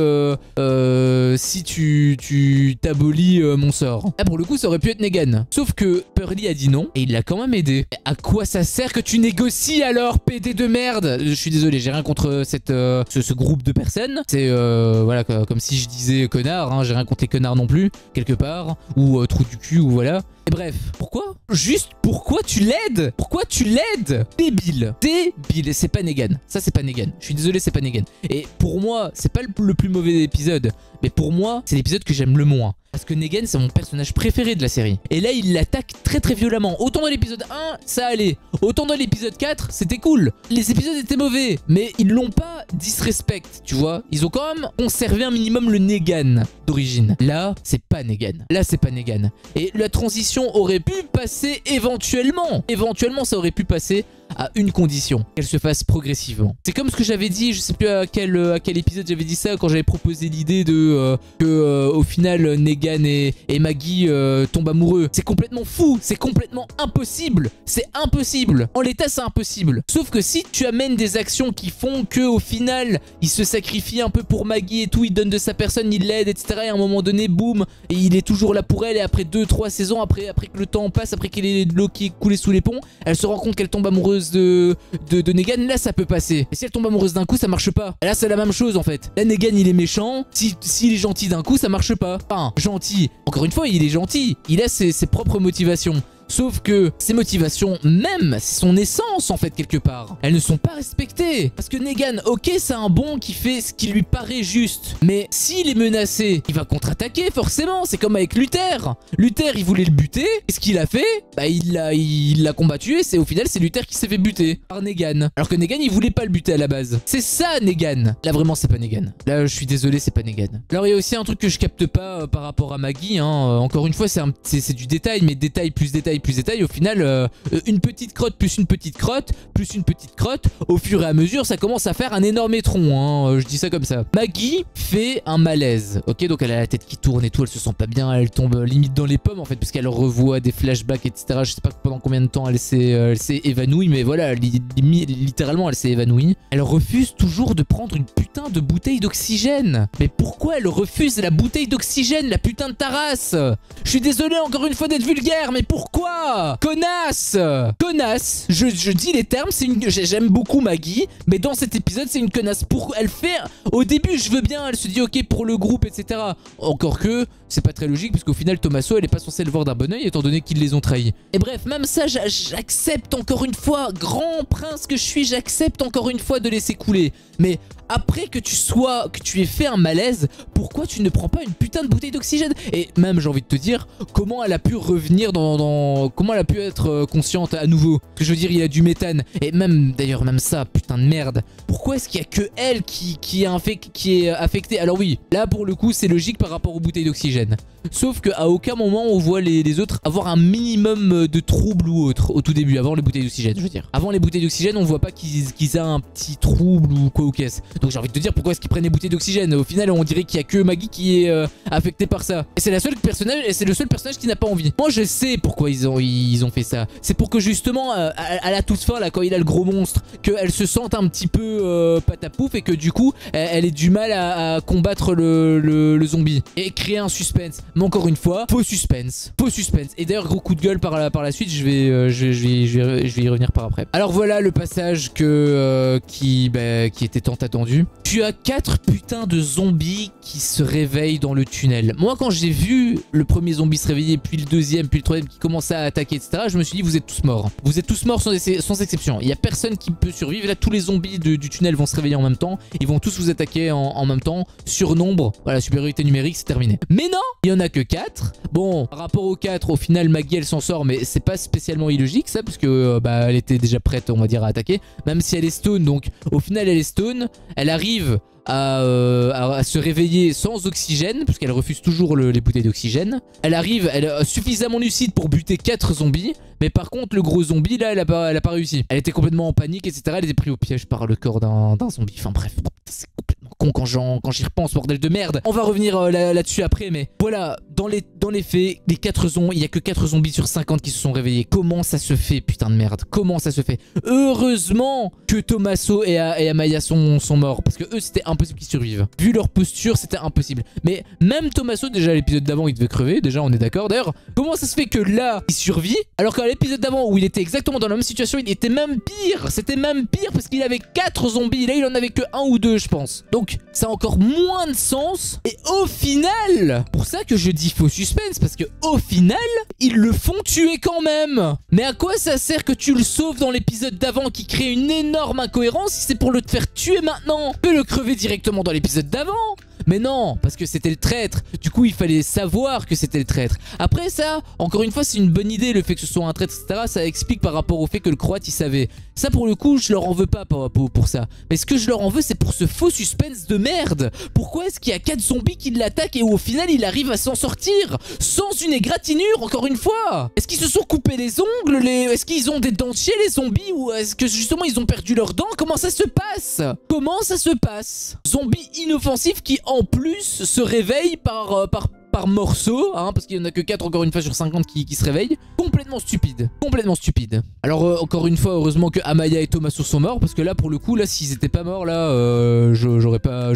tu t'abolis mon sort. Là, pour le coup, ça aurait pu être Negan. Sauf que Pearly a dit non et il l'a quand même aidé. À quoi ça sert que tu négocies alors, PD de merde? Je suis désolé, j'ai rien contre ce groupe de personnes. C'est voilà, comme si je disais connard. Hein, j'ai rien contre les connards non plus, quelque part, ou trou du cul, ou voilà. Et bref, pourquoi? Juste pourquoi tu l'aides? Pourquoi tu l'aides? Débile. Débile. C'est pas Negan. Ça, c'est pas Negan. Je suis désolé, c'est pas Negan. Et pour moi, c'est pas le plus mauvais épisode, mais pour moi, c'est l'épisode que j'aime le moins. Parce que Negan, c'est mon personnage préféré de la série. Et là, il l'attaque très très violemment. Autant dans l'épisode 1, ça allait. Autant dans l'épisode 4, c'était cool. Les épisodes étaient mauvais, mais ils l'ont pas disrespect, tu vois. Ils ont quand même conservé un minimum le Negan d'origine. Là, c'est pas Negan. Là, c'est pas Negan. Et la transition aurait pu passer éventuellement. Éventuellement, ça aurait pu passer à une condition, qu'elle se fasse progressivement. C'est comme ce que j'avais dit, je sais plus à quel épisode j'avais dit ça, quand j'avais proposé l'idée de que au final Negan et Maggie tombent amoureux. C'est complètement fou, c'est complètement impossible. C'est impossible. En l'état, c'est impossible. Sauf que si tu amènes des actions qui font que au final, il se sacrifie un peu pour Maggie et tout, il donne de sa personne, il l'aide, etc. Et à un moment donné, boum, et il est toujours là pour elle. Et après 2-3 saisons, après que le temps passe, après qu'il ait de l'eau qui est coulée sous les ponts, elle se rend compte qu'elle tombe amoureuse de Negan. Là, ça peut passer. Et si elle tombe amoureuse d'un coup, ça marche pas. Là, c'est la même chose en fait. Là, Negan, il est méchant. S'il est gentil d'un coup, ça marche pas. Enfin, gentil. Encore une fois, il est gentil. Il a ses propres motivations. Sauf que ces motivations, même, c'est son essence en fait quelque part. Elles ne sont pas respectées. Parce que Negan, ok, c'est un bon qui fait ce qui lui paraît juste. Mais s'il est menacé, il va contre-attaquer forcément. C'est comme avec Luther. Luther, il voulait le buter. Qu'est-ce qu'il a fait? Bah, il l'a combattu et au final, c'est Luther qui s'est fait buter par Negan. Alors que Negan, il voulait pas le buter à la base. C'est ça, Negan. Là, vraiment, c'est pas Negan. Là, je suis désolé, c'est pas Negan. Alors, il y a aussi un truc que je capte pas par rapport à Maggie. Hein. Encore une fois, c'est du détail, mais détail plus détail plus détail, au final une petite crotte plus une petite crotte plus une petite crotte, au fur et à mesure ça commence à faire un énorme étron, hein, je dis ça comme ça. Maggie fait un malaise, ok, donc elle a la tête qui tourne et tout, elle se sent pas bien, elle tombe limite dans les pommes en fait, parce qu'elle revoit des flashbacks, etc. Je sais pas pendant combien de temps elle s'est évanouie, mais voilà, littéralement elle s'est évanouie. Elle refuse toujours de prendre une putain de bouteille d'oxygène. Mais pourquoi elle refuse la bouteille d'oxygène, la putain de ta race? Je suis désolé encore une fois d'être vulgaire, mais pourquoi? Connasse! Connasse! Je dis les termes, j'aime beaucoup Maggie, mais dans cet épisode, c'est une connasse. Elle fait... Au début, je veux bien, elle se dit ok pour le groupe, etc. Encore que, c'est pas très logique, parce qu'au final, Tommaso, elle est pas censée le voir d'un bon oeil, étant donné qu'ils les ont trahis. Et bref, même ça, j'accepte encore une fois, grand prince que je suis, j'accepte encore une fois de laisser couler. Mais après que tu aies fait un malaise, pourquoi tu ne prends pas une putain de bouteille d'oxygène? Et même, j'ai envie de te dire, comment elle a pu revenir comment elle a pu être consciente à nouveau? Parce que je veux dire, il y a du méthane. Et même, d'ailleurs, même ça, putain de merde. Pourquoi est-ce qu'il y a que elle qui est affectée? Alors oui, là, pour le coup, c'est logique par rapport aux bouteilles d'oxygène. Sauf qu'à aucun moment, on voit les autres avoir un minimum de trouble ou autre au tout début, avant les bouteilles d'oxygène, je veux dire. Avant les bouteilles d'oxygène, on voit pas qu'ils aient un petit trouble ou quoi ou qu'est-ce. Donc j'ai envie de te dire, pourquoi est-ce qu'ils prennent des bouteilles d'oxygène? Au final, on dirait qu'il y a que Maggie qui est affectée par ça. Et c'est le seul personnage qui n'a pas envie. Moi, je sais pourquoi ils ont fait ça. C'est pour que justement, à la toute fin, là, quand il a le gros monstre, qu'elle se sente un petit peu patapouf et que du coup, elle ait du mal à combattre le zombie. Et créer un suspense. Mais encore une fois, faux suspense. Faux suspense. Et d'ailleurs, gros coup de gueule par la suite, je vais y revenir par après. Alors voilà le passage qui était tant attendu. entendu. Tu as 4 putains de zombies qui se réveillent dans le tunnel. Moi, quand j'ai vu le premier zombie se réveiller, puis le deuxième, puis le troisième qui commençait à attaquer, etc., je me suis dit, vous êtes tous morts. Vous êtes tous morts sans exception. Il n'y a personne qui peut survivre. Là, tous les zombies du tunnel vont se réveiller en même temps. Ils vont tous vous attaquer en même temps. Surnombre. Voilà, supériorité numérique, c'est terminé. Mais non, il n'y en a que 4. Bon, par rapport aux 4, au final, Maggie, elle s'en sort, mais c'est pas spécialement illogique, ça, parce que elle était déjà prête, on va dire, à attaquer. Même si elle est stone, donc au final, elle est stone. Elle arrive à se réveiller sans oxygène, parce qu'elle refuse toujours les bouteilles d'oxygène. Elle arrive, elle est suffisamment lucide pour buter 4 zombies, mais par contre le gros zombie là, elle a pas réussi. Elle était complètement en panique, etc. Elle était prise au piège par le corps d'un zombie. Enfin bref, c'est complètement con quand j'y repense, bordel de merde. On va revenir là-dessus après, mais voilà, dans les faits, il y a que 4 zombies sur 50 qui se sont réveillés. Comment ça se fait, putain de merde? Comment ça se fait? Heureusement que Tommaso et Amaya sont morts, parce que eux c'était impossible qu'ils survivent. Vu leur posture, c'était impossible. Mais même Tommaso, déjà l'épisode d'avant, il devait crever, déjà on est d'accord. D'ailleurs, comment ça se fait que là, il survit, alors qu'à l'épisode d'avant, où il était exactement dans la même situation, il était même pire. C'était même pire parce qu'il avait 4 zombies. Là, il en avait que 1 ou 2, je pense. Donc, ça a encore moins de sens. Et au final, pour ça que je dis faux suspense, parce que au final, ils le font tuer quand même. Mais à quoi ça sert que tu le sauves dans l'épisode d'avant qui crée une énorme incohérence si c'est pour le faire tuer maintenant? Tu peux le crever directement dans l'épisode d'avant. Mais non, parce que c'était le traître. Du coup, il fallait savoir que c'était le traître. Après ça, encore une fois, c'est une bonne idée, le fait que ce soit un traître, etc. Ça explique par rapport au fait que le croate, il savait. Ça, pour le coup, je leur en veux pas pour ça. Mais ce que je leur en veux, c'est pour ce faux suspense de merde. Pourquoi est-ce qu'il y a 4 zombies qui l'attaquent et où au final, il arrive à s'en sortir sans une égratignure, encore une fois? Est-ce qu'ils se sont coupés les ongles? Est-ce qu'ils ont des dentiers, les zombies? Ou est-ce que justement, ils ont perdu leurs dents? Comment ça se passe? Comment ça se passe? Zombies inoffensifs qui, en plus, se réveillent par morceaux, hein, parce qu'il n'y en a que 4 encore une fois sur 50 qui se réveillent. Complètement stupide. Complètement stupide. Alors encore une fois, heureusement que Amaya et Tommaso sont morts, parce que là pour le coup, là s'ils étaient pas morts, là j'aurais pas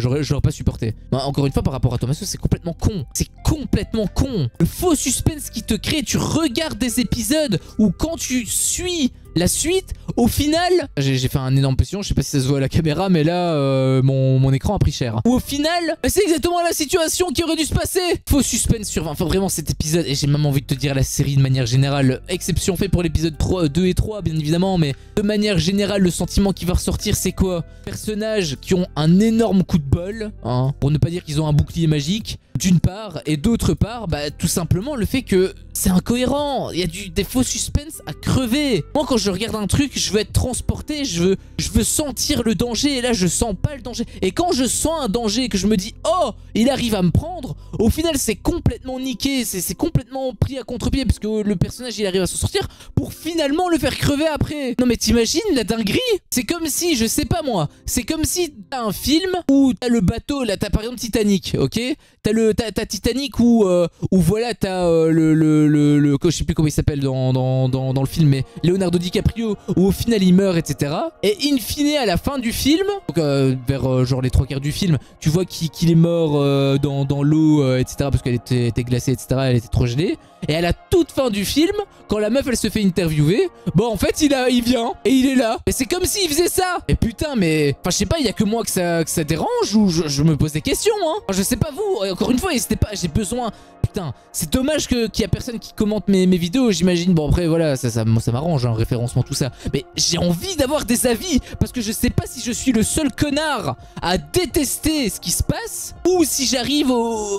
supporté. Non, encore une fois, par rapport à Tommaso, c'est complètement con. C'est complètement con. Le faux suspense qui te crée, tu regardes des épisodes où quand tu suis la suite, au final, j'ai fait un énorme pression, je sais pas si ça se voit à la caméra, mais là, mon écran a pris cher. Ou au final, c'est exactement la situation qui aurait dû se passer. Faux suspense sur 20, enfin vraiment cet épisode, et j'ai même envie de te dire la série de manière générale, exception fait pour l'épisode 2 et 3, bien évidemment, mais de manière générale, le sentiment qui va ressortir, c'est quoi? Personnages qui ont un énorme coup de bol, hein, pour ne pas dire qu'ils ont un bouclier magique, d'une part, et d'autre part, bah tout simplement le fait que c'est incohérent, il y a des faux suspens à crever. Moi quand je regarde un truc, je veux être transporté, je veux sentir le danger, et là je sens pas le danger. Et quand je sens un danger et que je me dis oh, il arrive à me prendre, au final c'est complètement niqué, c'est complètement pris à contre-pied, parce que le personnage il arrive à s'en sortir pour finalement le faire crever après. Non mais t'imagines la dinguerie? C'est comme si, je sais pas moi, c'est comme si t'as un film où t'as le bateau, là t'as par exemple Titanic, ok? T'as Titanic où voilà t'as je sais plus comment il s'appelle dans le film, mais Leonardo DiCaprio, où au final il meurt, etc. Et in fine à la fin du film, donc vers genre les 3/4 du film, tu vois qu'il est mort dans l'eau, etc. parce qu'elle était glacée, etc. Elle était trop gelée. Et à la toute fin du film, quand la meuf elle se fait interviewer, bon en fait il vient et il est là. Et c'est comme s'il faisait ça. Et putain mais, enfin je sais pas, il y a que moi que ça dérange, ou je me pose des questions hein. Enfin, je sais pas vous, encore une fois n'hésitez pas, j'ai besoin. Putain, c'est dommage qu'il y a personne qui commente mes vidéos, j'imagine. Bon après voilà, ça m'arrange, hein, référencement tout ça. Mais j'ai envie d'avoir des avis, parce que je sais pas si je suis le seul connard à détester ce qui se passe, ou si j'arrive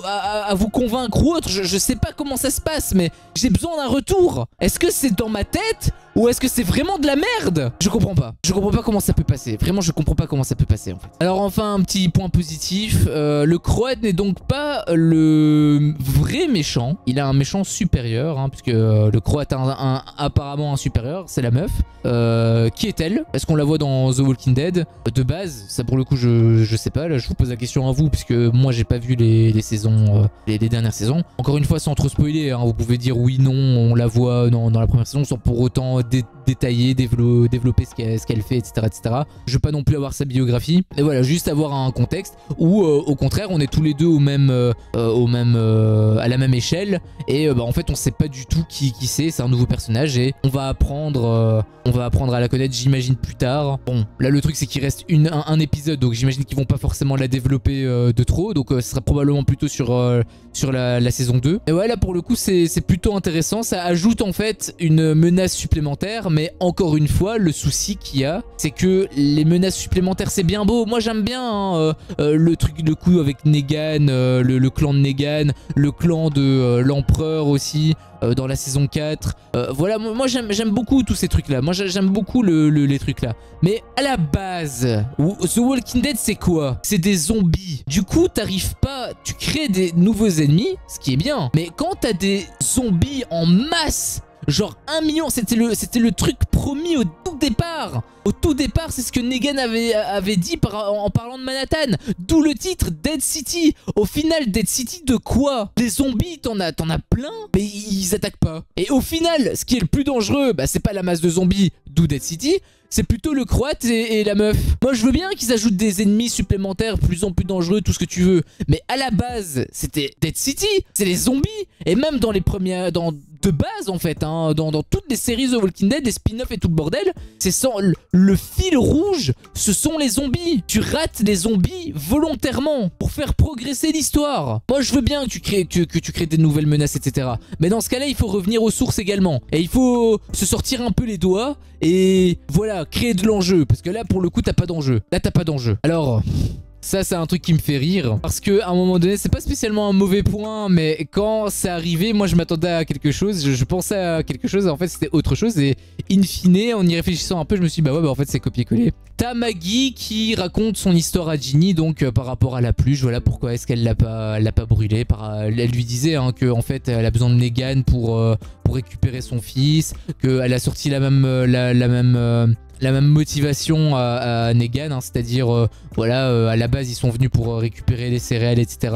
à vous convaincre ou autre, je sais pas comment ça se passe, mais j'ai besoin d'un retour. Est-ce que c'est dans ma tête ou est-ce que c'est vraiment de la merde? Je comprends pas. Je comprends pas comment ça peut passer. Vraiment, je comprends pas comment ça peut passer en fait. Alors enfin, un petit point positif. Le Croate n'est donc pas le vrai méchant. Il a un méchant supérieur, hein, puisque le Croate a apparemment un supérieur. C'est la meuf. Qui est-elle? Est-ce qu'on la voit dans The Walking Dead? De base, ça pour le coup, je sais pas. Là, je vous pose la question à vous, puisque moi, j'ai pas vu les saisons, les dernières saisons. Encore une fois, sans trop spoiler, hein, vous pouvez dire oui, non, on la voit dans la première saison, sans pour autant détailler, développer ce qu'elle fait, etc., etc. Je veux pas non plus avoir sa biographie. Et voilà, juste avoir un contexte où au contraire on est tous les deux à la même échelle et en fait on sait pas du tout qui c'est un nouveau personnage et on va apprendre à la connaître, j'imagine, plus tard. Bon, là le truc c'est qu'il reste un épisode, donc j'imagine qu'ils vont pas forcément la développer de trop, donc ce sera probablement plutôt sur la saison 2. Et ouais, là pour le coup c'est plutôt intéressant, ça ajoute en fait une menace supplémentaire, mais encore une fois le souci qu'il y a c'est que les menaces supplémentaires c'est bien beau, moi j'aime bien hein, le coup avec Negan, le clan de Negan, le clan de l'empereur aussi dans la saison 4. Voilà, moi j'aime beaucoup tous ces trucs là, moi j'aime beaucoup les trucs là. Mais à la base, The Walking Dead c'est quoi? C'est des zombies. Du coup t'arrives pas, tu crées des nouveaux ennemis, ce qui est bien. Mais quand t'as des zombies en masse, genre 1 million, c'était le truc promis au tout départ. Au tout départ, c'est ce que Negan avait dit en parlant de Manhattan. D'où le titre Dead City. Au final, Dead City de quoi? Des zombies, t'en as plein, mais ils attaquent pas. Et au final, ce qui est le plus dangereux, bah, c'est pas la masse de zombies, d'où Dead City, c'est plutôt le croate et la meuf. Moi, je veux bien qu'ils ajoutent des ennemis supplémentaires, plus en plus dangereux, tout ce que tu veux. Mais à la base, c'était Dead City. C'est les zombies. Et même dans les premières... de base, en fait, hein, dans toutes les séries The Walking Dead, les spin-offs et tout le bordel, c'est sans... Le fil rouge, ce sont les zombies. Tu rates les zombies volontairement pour faire progresser l'histoire. Moi, je veux bien que tu crées des nouvelles menaces, etc. Mais dans ce cas-là, il faut revenir aux sources également. Et il faut se sortir un peu les doigts et voilà, créer de l'enjeu. Parce que là, pour le coup, t'as pas d'enjeu. Là, t'as pas d'enjeu. Alors... ça, c'est un truc qui me fait rire. Parce qu'à un moment donné, c'est pas spécialement un mauvais point, mais quand c'est arrivé, moi, je m'attendais à quelque chose. Je pensais à quelque chose, et en fait, c'était autre chose. Et in fine, en y réfléchissant un peu, je me suis dit, bah ouais, bah en fait, c'est copier-coller. T'as Maggie qui raconte son histoire à Ginny, donc par rapport à la pluche. Voilà pourquoi est-ce qu'elle l'a pas brûlée. Elle lui disait hein, que en fait, elle a besoin de Negan pour récupérer son fils, qu'elle a sorti la même motivation à Negan, hein, c'est-à-dire voilà, à la base ils sont venus pour récupérer les céréales, etc.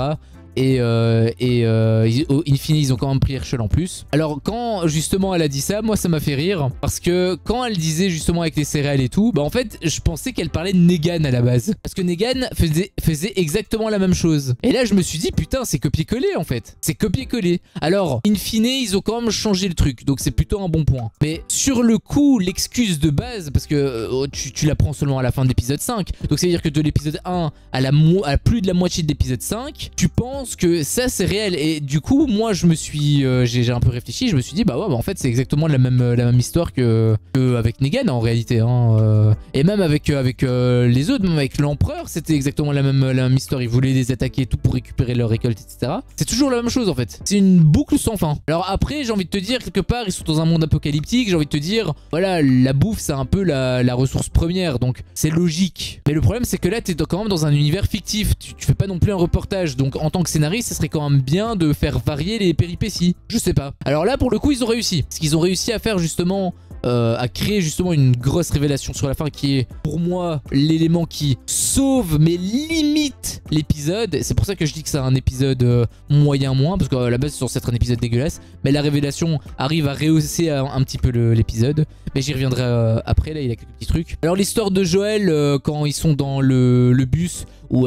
Et in fine ils ont quand même pris Herschel en plus. Alors quand justement elle a dit ça, moi ça m'a fait rire. Parce que quand elle disait justement avec les céréales et tout, bah en fait je pensais qu'elle parlait de Negan à la base. Parce que Negan faisait exactement la même chose. Et là je me suis dit putain c'est copier-coller en fait. C'est copier-coller. Alors in fine ils ont quand même changé le truc. Donc c'est plutôt un bon point. Mais sur le coup l'excuse de base, parce que tu la prends seulement à la fin de l'épisode 5. Donc ça veut dire que de l'épisode 1 à plus de la moitié de l'épisode 5, tu penses que ça c'est réel. Et du coup moi je me suis j'ai un peu réfléchi, je me suis dit bah ouais bah en fait c'est exactement la même histoire que avec Negan en réalité hein. Et même avec les autres, même avec l'empereur c'était exactement la même histoire. Ils voulaient les attaquer tout pour récupérer leur récolte, etc. C'est toujours la même chose en fait, c'est une boucle sans fin. Alors après j'ai envie de te dire, quelque part ils sont dans un monde apocalyptique, j'ai envie de te dire voilà, la bouffe c'est un peu la ressource première, donc c'est logique. Mais le problème c'est que là t'es quand même dans un univers fictif, tu fais pas non plus un reportage, donc en tant que scénariste ça serait quand même bien de faire varier les péripéties. Je sais pas. Alors là pour le coup ils ont réussi, parce qu'ils ont réussi à faire justement à créer justement une grosse révélation sur la fin qui est pour moi l'élément qui sauve mais limite l'épisode. C'est pour ça que je dis que c'est un épisode moyen moins, parce qu'à la base c'est censé être un épisode dégueulasse, mais la révélation arrive à rehausser un petit peu l'épisode. Mais j'y reviendrai après, là il y a quelques petits trucs. Alors l'histoire de Joel quand ils sont dans le bus où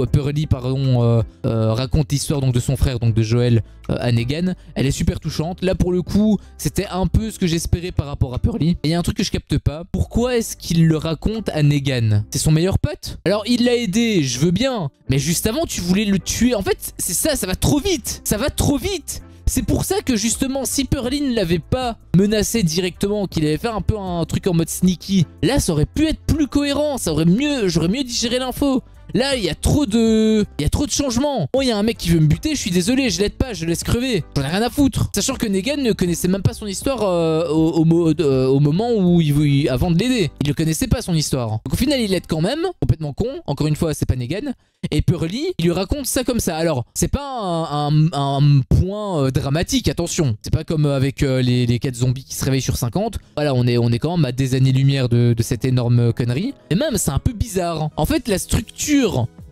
Pearlie pardon, raconte l'histoire de son frère, donc de Joel à Negan, elle est super touchante. Là pour le coup c'était un peu ce que j'espérais par rapport à Pearlie. Et il y a un truc que je capte pas, pourquoi est-ce qu'il le raconte à Negan? C'est son meilleur pote? Alors il l'a aidé, je veux bien, mais juste avant tu voulais le tuer. En fait c'est ça, ça va trop vite, ça va trop vite. C'est pour ça que justement si Pearlie ne l'avait pas menacé directement, qu'il avait fait un peu un truc en mode sneaky, là ça aurait pu être plus cohérent, ça aurait j'aurais mieux digéré l'info. Là, il y a trop de changements. Bon, il y a un mec qui veut me buter, je suis désolé, je l'aide pas, je le laisse crever. J'en ai rien à foutre. Sachant que Negan ne connaissait même pas son histoire au moment où avant de l'aider. Il ne connaissait pas son histoire. Donc au final, il l'aide quand même, complètement con. Encore une fois, c'est pas Negan. Et Pearlie, il lui raconte ça comme ça. Alors, c'est pas un point dramatique, attention. C'est pas comme avec les 4 zombies qui se réveillent sur 50. Voilà, on est quand même à des années-lumière de cette énorme connerie. Et même, c'est un peu bizarre. En fait, la structure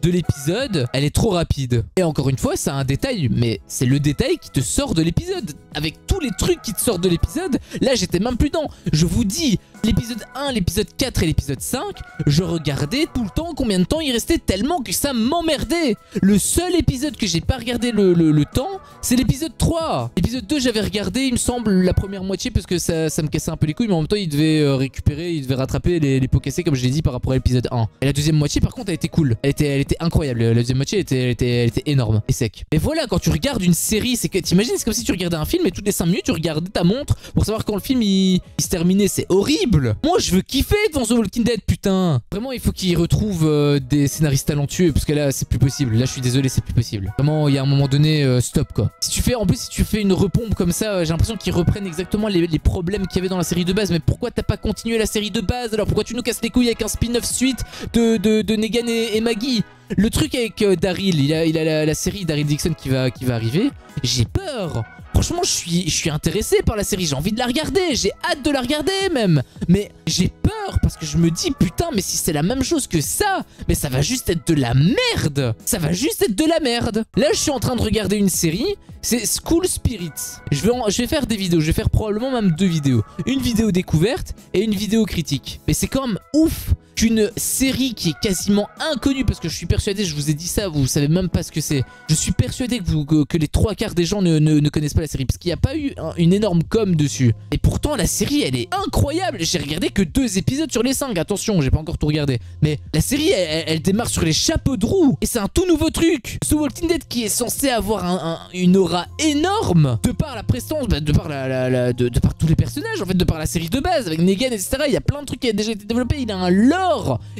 de l'épisode, elle est trop rapide. Et encore une fois, c'est un détail, mais c'est le détail qui te sort de l'épisode. Avec tous les trucs qui te sortent de l'épisode, là j'étais même plus dedans. Je vous dis, l'épisode 1, l'épisode 4 et l'épisode 5, je regardais tout le temps combien de temps il restait tellement que ça m'emmerdait. Le seul épisode que j'ai pas regardé le temps, c'est l'épisode 3. L'épisode 2, j'avais regardé, il me semble, la première moitié parce que ça me cassait un peu les couilles, mais en même temps, il devait récupérer, il devait rattraper les pots cassés, comme je l'ai dit, par rapport à l'épisode 1. Et la deuxième moitié, par contre, elle était cool. Elle était incroyable. La deuxième moitié, elle était énorme et sec. Et voilà, quand tu regardes une série, c'est que t'imagines, c'est comme si tu regardais un film et toutes les 5 minutes, tu regardais ta montre pour savoir quand le film il se terminait. C'est horrible. Moi, je veux kiffer devant The Walking Dead, putain. Vraiment, il faut qu'ils retrouvent des scénaristes talentueux parce que là, c'est plus possible. Là, je suis désolé, c'est plus possible. Vraiment, il y a un moment donné, stop quoi. Si tu fais, en plus, si tu fais une repompe comme ça, j'ai l'impression qu'ils reprennent exactement les problèmes qu'il y avait dans la série de base. Mais pourquoi t'as pas continué la série de base? Alors pourquoi tu nous casses les couilles avec un spin-off suite de Negan et Maggie? Le truc avec Daryl, il a la série Daryl Dixon qui va arriver. J'ai peur. Franchement, je suis intéressé par la série. J'ai envie de la regarder. J'ai hâte de la regarder même. Mais j'ai peur parce que je me dis, putain, mais si c'est la même chose que ça, mais ça va juste être de la merde. Ça va juste être de la merde. Là, je suis en train de regarder une série. C'est School Spirit. Je vais faire des vidéos. Je vais faire probablement même 2 vidéos. Une vidéo découverte et une vidéo critique. Mais c'est quand même ouf qu'une série qui est quasiment inconnue, parce que je suis persuadé, je vous ai dit ça, vous savez même pas ce que c'est. Je suis persuadé que les 3/4 des gens ne connaissent pas la série, parce qu'il n'y a pas eu une énorme com dessus. Et pourtant, la série, elle est incroyable. J'ai regardé que 2 épisodes sur les 5. Attention, j'ai pas encore tout regardé. Mais la série, elle démarre sur les chapeaux de roue. Et c'est un tout nouveau truc. The Walking Dead qui est censé avoir une aura énorme, de par la prestance, de par tous les personnages, en fait, de par la série de base, avec Negan, etc. Il y a plein de trucs qui ont déjà été développés. Il a un lore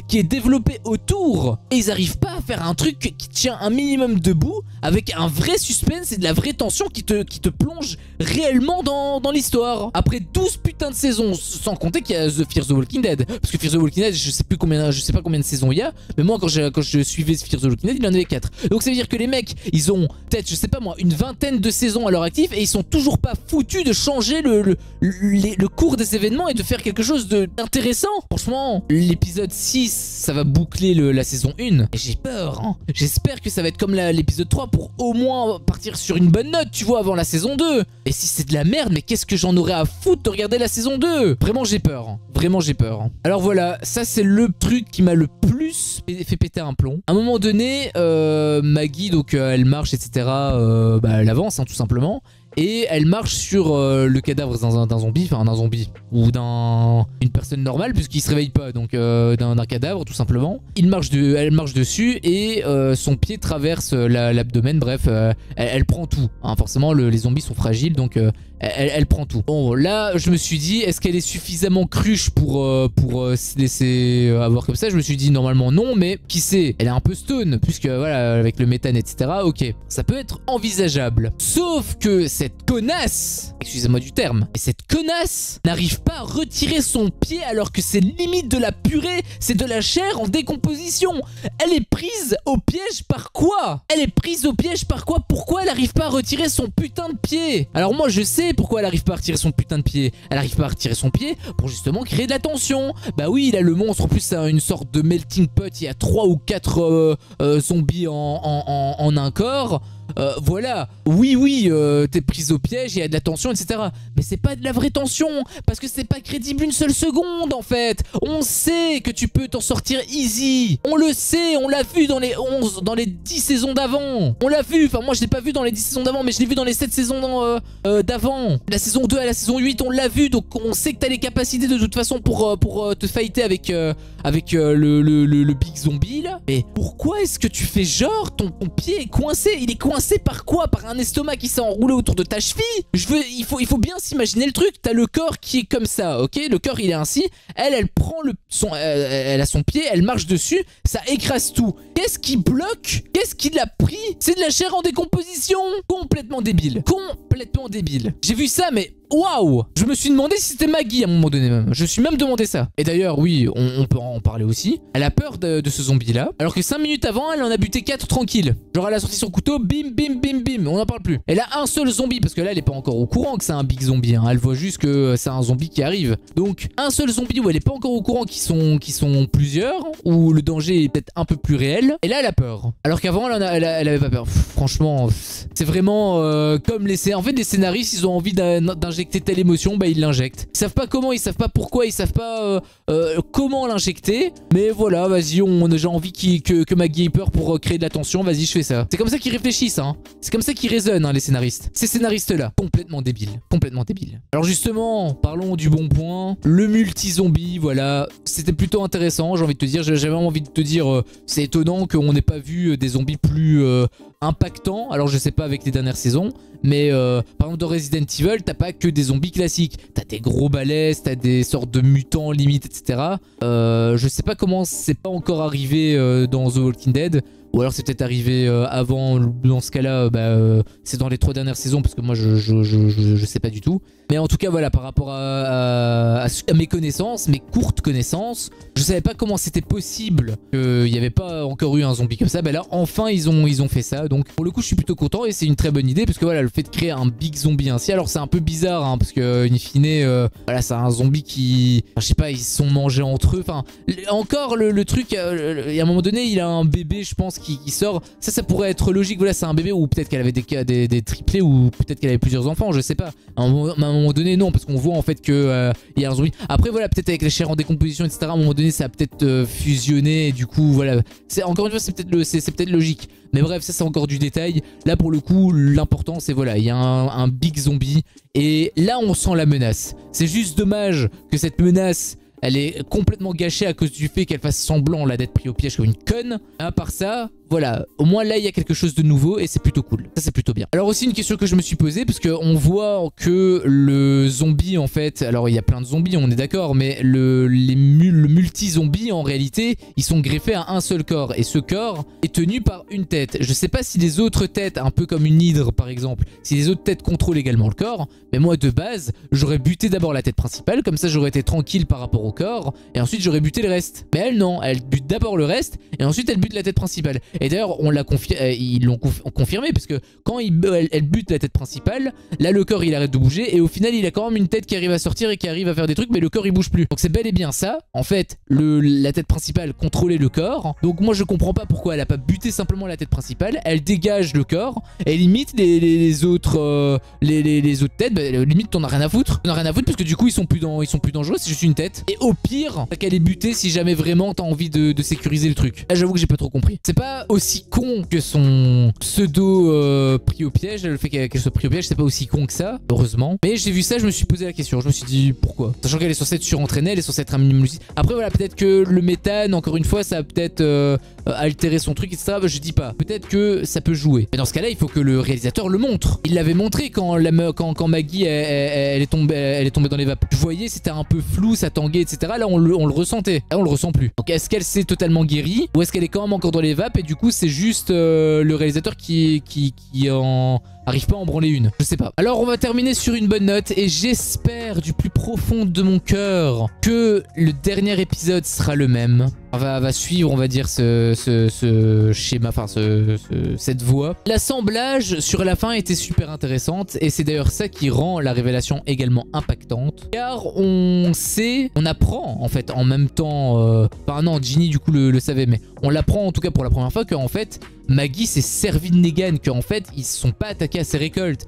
qui est développé autour et ils arrivent pas à faire un truc qui tient un minimum debout avec un vrai suspense et de la vraie tension qui te plonge réellement dans l'histoire. Après 12 putains de saisons, sans compter qu'il y a Fear the Walking Dead, parce que Fear the Walking Dead, je sais pas combien de saisons il y a, mais moi quand je suivais Fear the Walking Dead, il en avait 4. Donc ça veut dire que les mecs, ils ont peut-être, je sais pas moi, une vingtaine de saisons à leur actif et ils sont toujours pas foutus de changer le cours des événements et de faire quelque chose d'intéressant. Franchement, l'épisode 6, ça va boucler la saison 1. Et j'ai peur, hein. J'espère que ça va être comme l'épisode 3 pour au moins partir sur une bonne note, tu vois, avant la saison 2. Et si c'est de la merde, mais qu'est-ce que j'en aurais à foutre de regarder la saison 2? Vraiment, j'ai peur. Hein. Vraiment, j'ai peur. Hein. Alors voilà, ça c'est le truc qui m'a le plus fait péter un plomb. À un moment donné, Maggie, donc elle marche, etc. Elle avance, hein, tout simplement. Et elle marche sur le cadavre d'un zombie, enfin d'un zombie, ou d'une personne normale, puisqu'il se réveille pas, donc d'un cadavre tout simplement. Elle marche dessus et son pied traverse l'abdomen, bref, elle prend tout. Hein. Forcément, les zombies sont fragiles, donc elle prend tout. Bon, là, je me suis dit, est-ce qu'elle est suffisamment cruche pour se laisser avoir comme ça? Je me suis dit, normalement non, mais qui sait? Elle est un peu stone, puisque voilà, avec le méthane, etc. Ok, ça peut être envisageable. Sauf que cette connasse, excusez-moi du terme, et cette connasse n'arrive pas à retirer son pied alors que c'est limite de la purée, c'est de la chair en décomposition. Elle est prise au piège par quoi? Elle est prise au piège par quoi? Pourquoi elle n'arrive pas à retirer son putain de pied? Alors moi je sais pourquoi elle arrive pas à retirer son putain de pied. Elle arrive pas à retirer son pied pour justement créer de la tension. Bah oui, là le monstre en plus c'est une sorte de melting pot. Il y a 3 ou 4 zombies en un corps. Voilà, oui, t'es prise au piège, il y a de la tension, etc. Mais c'est pas de la vraie tension, parce que c'est pas crédible une seule seconde en fait. On sait que tu peux t'en sortir easy. On le sait, on l'a vu dans les 10 saisons d'avant. On l'a vu, enfin moi je l'ai pas vu dans les 10 saisons d'avant, mais je l'ai vu dans les 7 saisons d'avant. La saison 2 à la saison 8, on l'a vu, donc on sait que t'as les capacités de toute façon pour te fighter avec le big zombie là. Mais pourquoi est-ce que tu fais genre ton pied est coincé? Il est coincé par quoi? Par un estomac qui s'est enroulé autour de ta cheville? Il faut bien s'imaginer le truc. T'as le corps qui est comme ça, ok? Le corps il est ainsi. Elle prend elle a son pied, elle marche dessus, ça écrase tout. Qu'est-ce qui bloque? Qu'est-ce qui l'a pris c'est de la chair en décomposition. Complètement débile. Complètement débile. J'ai vu ça, mais waouh! Je me suis demandé si c'était Maggie à un moment donné même. Je me suis même demandé ça. Et d'ailleurs, oui, on peut en parler aussi. Elle a peur de ce zombie-là. Alors que 5 minutes avant, elle en a buté 4 tranquille. Genre, elle a sorti son couteau, bim, bim, bim, bim. On n'en parle plus. Elle a un seul zombie, parce que là, elle est pas encore au courant que c'est un big zombie. Hein. Elle voit juste que c'est un zombie qui arrive. Donc, un seul zombie où elle est pas encore au courant qu'ils sont plusieurs, où le danger est peut-être un peu plus réel. Et là, elle a peur. Alors qu'avant, elle avait pas peur. Pff, franchement, c'est vraiment comme les... En fait, les scénaristes, ils ont envie d'injecter telle émotion, bah ils l'injectent. Ils savent pas comment, ils savent pas pourquoi, ils savent pas comment l'injecter. Mais voilà, vas-y, on a déjà envie que Maggie ait peur pour créer de la tension. Vas-y, je fais ça. C'est comme ça qu'ils réfléchissent, hein. C'est comme ça qu'ils raisonnent, hein, les scénaristes. Ces scénaristes-là, complètement débiles. Complètement débiles. Alors justement, parlons du bon point. Le multi-zombie, voilà. C'était plutôt intéressant, j'ai envie de te dire. J'avais vraiment envie de te dire, c'est étonnant qu'on n'ait pas vu des zombies plus impactants. Alors je sais pas avec les dernières saisons. Mais par exemple dans Resident Evil, t'as pas que des zombies classiques. T'as des gros balaises, t'as des sortes de mutants limites, etc. Je sais pas comment c'est pas encore arrivé dans The Walking Dead. Ou alors c'est peut-être arrivé avant, dans ce cas-là, c'est dans les 3 dernières saisons, parce que moi je sais pas du tout. Mais en tout cas voilà, par rapport à mes connaissances, mes courtes connaissances, je savais pas comment c'était possible qu'il n'y avait pas encore eu un zombie comme ça. Bah là enfin ils ont fait ça, donc pour le coup je suis plutôt content et c'est une très bonne idée, parce que voilà, le fait de créer un big zombie ainsi, alors c'est un peu bizarre hein, parce que in fine, voilà, c'est un zombie qui, enfin, je sais pas, ils se sont mangés entre eux, enfin encore le truc, il y a un moment donné il a un bébé je pense qui sort, ça pourrait être logique, voilà c'est un bébé, ou peut-être qu'elle avait des triplés, ou peut-être qu'elle avait plusieurs enfants, je sais pas. À un moment donné non, parce qu'on voit en fait que il y a un zombie. Après voilà, peut-être avec les chairs en décomposition etc, à un moment donné ça a peut-être fusionné et du coup voilà, encore une fois c'est peut-être logique. Mais bref, ça c'est encore du détail. Là pour le coup, l'important c'est voilà, il y a un big zombie et là on sent la menace. C'est juste dommage que cette menace, elle est complètement gâchée à cause du fait qu'elle fasse semblant là d'être pris au piège comme une conne. À part ça, voilà, au moins là il y a quelque chose de nouveau et c'est plutôt cool. Ça c'est plutôt bien. Alors aussi une question que je me suis posée, parce qu'on voit que le zombie en fait, alors il y a plein de zombies on est d'accord, mais le multi-zombie en réalité, ils sont greffés à un seul corps. Et ce corps est tenu par une tête. Je sais pas si les autres têtes, un peu comme une hydre par exemple, si les autres têtes contrôlent également le corps. Mais moi de base, j'aurais buté d'abord la tête principale, comme ça j'aurais été tranquille par rapport au corps. Et ensuite j'aurais buté le reste. Mais elle non, elle bute d'abord le reste et ensuite elle bute la tête principale. Et d'ailleurs, ils l'ont confirmé, parce que quand elle bute la tête principale, là le corps il arrête de bouger et au final il a quand même une tête qui arrive à sortir et qui arrive à faire des trucs, mais le corps il bouge plus. Donc c'est bel et bien ça. En fait, la tête principale contrôlait le corps. Donc moi je comprends pas pourquoi elle a pas buté simplement la tête principale. Elle dégage le corps, elle limite les autres têtes. Bah, limite t'en as rien à foutre. T'en as rien à foutre parce que du coup ils sont plus dangereux, c'est juste une tête. Et au pire, t'as qu'à les buter si jamais vraiment t'as envie de sécuriser le truc. Là j'avoue que j'ai pas trop compris. C'est pas aussi con que son pseudo pris au piège. Le fait qu'elle soit pris au piège, c'est pas aussi con que ça, heureusement. Mais j'ai vu ça, je me suis posé la question. Je me suis dit pourquoi, sachant qu'elle est censée être surentraînée, elle est censée être un minimum lucide. Après voilà, peut-être que le méthane, encore une fois, ça a peut-être altéré son truc, etc. Je dis pas. Peut-être que ça peut jouer. Mais dans ce cas-là, il faut que le réalisateur le montre. Il l'avait montré quand Maggie elle est tombée dans les vapes. Je voyais, c'était un peu flou, ça tanguait, etc. Là, on le ressentait. Là, on le ressent plus. Donc, est-ce qu'elle s'est totalement guérie, ou est-ce qu'elle est quand même encore dans les vapes et du coup, c'est juste le réalisateur qui arrive pas à en branler une. Je sais pas. Alors on va terminer sur une bonne note et j'espère du plus profond de mon cœur que le dernier épisode sera le même. Va suivre, on va dire, ce schéma, enfin cette voie. L'assemblage sur la fin était super intéressante et c'est d'ailleurs ça qui rend la révélation également impactante. Car on apprend en fait en même temps, enfin non, Ginny du coup le savait, mais on l'apprend en tout cas pour la première fois qu'en fait Maggie s'est servi de Negan, qu'en fait ils se sont pas attaqués à ses récoltes.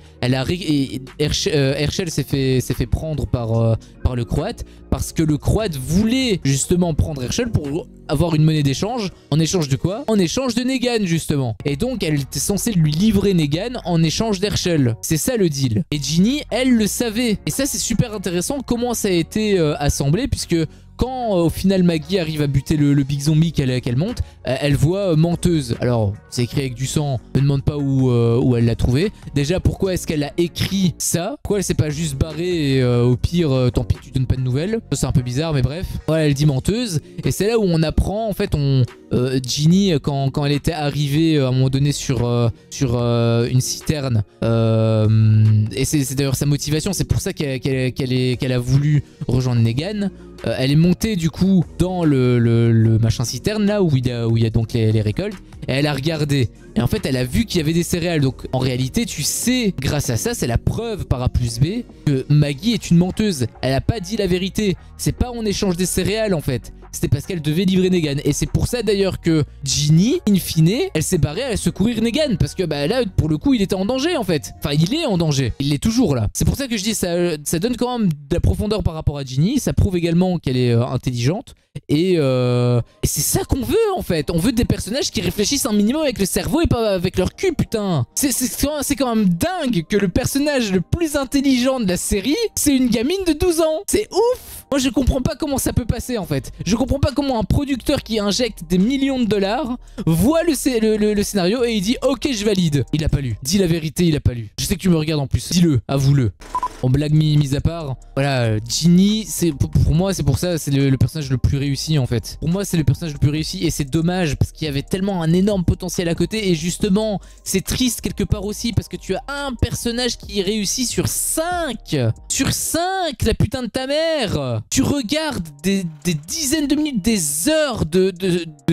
Herschel s'est fait prendre par le Croate parce que le Croate voulait justement prendre Herschel pour avoir une monnaie d'échange. En échange de quoi? En échange de Negan justement. Et donc elle était censée lui livrer Negan en échange d'Herschel. C'est ça le deal. Et Ginny, elle le savait. Et ça c'est super intéressant comment ça a été assemblé, puisque quand au final Maggie arrive à buter le big zombie qu'elle monte, elle voit menteuse. Alors c'est écrit avec du sang, ne demande pas où elle l'a trouvé. Déjà pourquoi est-ce qu'elle a écrit ça? Pourquoi elle s'est pas juste barrée et au pire tant pis tu donnes pas de nouvelles? Ça c'est un peu bizarre mais bref. Voilà, elle dit menteuse et c'est là où on apprend en fait Ginny quand elle était arrivée à un moment donné sur une citerne et c'est d'ailleurs sa motivation, c'est pour ça qu'elle a voulu rejoindre Negan. Elle est montée du coup dans le machin citerne là où il y a donc les récoltes et elle a regardé et en fait elle a vu qu'il y avait des céréales. Donc en réalité tu sais, grâce à ça, c'est la preuve par A plus B que Maggie est une menteuse. Elle a pas dit la vérité, c'est pas en échange des céréales en fait, c'était parce qu'elle devait livrer Negan. Et c'est pour ça d'ailleurs que Ginny, in fine, elle s'est barrée à secourir Negan. Parce que bah, là, pour le coup, il était en danger en fait. Enfin, il est en danger. Il est toujours là. C'est pour ça que je dis, ça donne quand même de la profondeur par rapport à Ginny. Ça prouve également qu'elle est intelligente. Et c'est ça qu'on veut en fait. On veut des personnages qui réfléchissent un minimum avec le cerveau et pas avec leur cul, putain. C'est quand même dingue que le personnage le plus intelligent de la série, c'est une gamine de 12 ans. C'est ouf. Moi je comprends pas comment ça peut passer en fait. Je comprends pas comment un producteur qui injecte des millions de dollars voit le scénario et il dit ok je valide. Il a pas lu. Dis la vérité, il a pas lu. Je sais que tu me regardes en plus. Dis-le, avoue-le. Bon, blague mise à part, voilà, Ginny, pour moi, c'est pour ça, c'est le personnage le plus réussi en fait. Pour moi, c'est le personnage le plus réussi et c'est dommage parce qu'il y avait tellement un énorme potentiel à côté et justement, c'est triste quelque part aussi parce que tu as un personnage qui réussit sur 5. Sur 5, la putain de ta mère. Tu regardes des dizaines de minutes, des heures de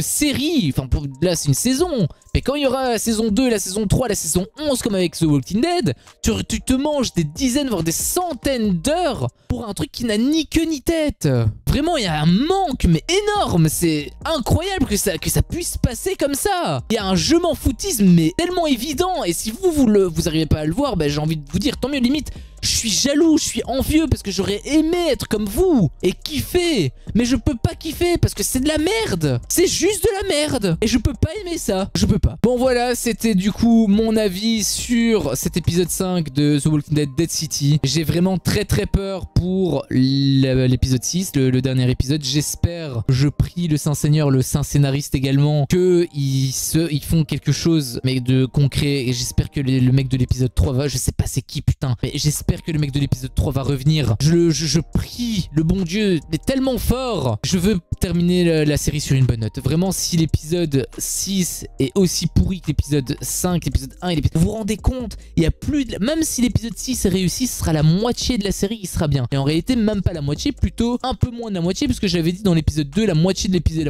série, enfin là c'est une saison. Mais quand il y aura la saison 2, la saison 3, la saison 11 comme avec The Walking Dead, tu te manges des dizaines voire des centaines d'heures pour un truc qui n'a ni queue ni tête. Vraiment, il y a un manque mais énorme. C'est incroyable que ça puisse passer comme ça. Il y a un je m'en foutisme mais tellement évident. Et si vous arrivez pas à le voir, bah, j'ai envie de vous dire tant mieux, limite. Je suis jaloux, je suis envieux parce que j'aurais aimé être comme vous et kiffer. Mais je peux pas kiffer parce que c'est de la merde. C'est juste de la merde. Et je peux pas aimer ça. Je peux pas. Bon voilà, c'était du coup mon avis sur cet épisode 5 de The Walking Dead Dead City. J'ai vraiment très peur pour l'épisode 6, le dernier épisode. J'espère, je prie le Saint-Seigneur, le Saint-Scénariste également, qu'ils font quelque chose mais de concret. Et j'espère que le mec de l'épisode 3 va... Je sais pas c'est qui putain, mais j'espère que le mec de l'épisode 3 va revenir. Je prie le bon Dieu, il est tellement fort. Je veux terminer la série sur une bonne note. Vraiment, si l'épisode 6 est aussi pourri que l'épisode 5, l'épisode 1 et l'épisode... Vous vous rendez compte, il y a plus de... Même si l'épisode 6 est réussi, ce sera la moitié de la série qui sera bien. Et en réalité, même pas la moitié, plutôt un peu moins de la moitié, parce que j'avais dit dans l'épisode 2, la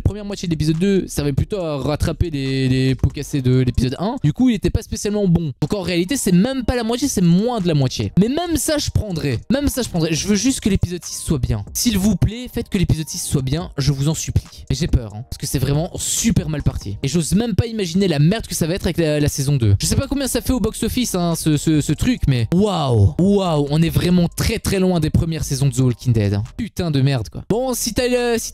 première moitié de l'épisode 2 servait plutôt à rattraper les pots cassés de l'épisode 1. Du coup, il était pas spécialement bon. Donc en réalité, c'est même pas la moitié, c'est moins de la moitié. Mais même ça, je prendrais. Même ça, je prendrais. Je veux juste que l'épisode 6 soit bien. S'il vous plaît, faites que l'épisode 6 soit bien, je vous en supplie. Et j'ai peur, hein, parce que c'est vraiment super mal parti. Et j'ose même pas imaginer la merde que ça va être avec la saison 2. Je sais pas combien ça fait au box-office, hein, ce truc, mais waouh, on est vraiment très loin des premières saisons de The Walking Dead. Hein. Putain de merde, quoi. Bon, si t'as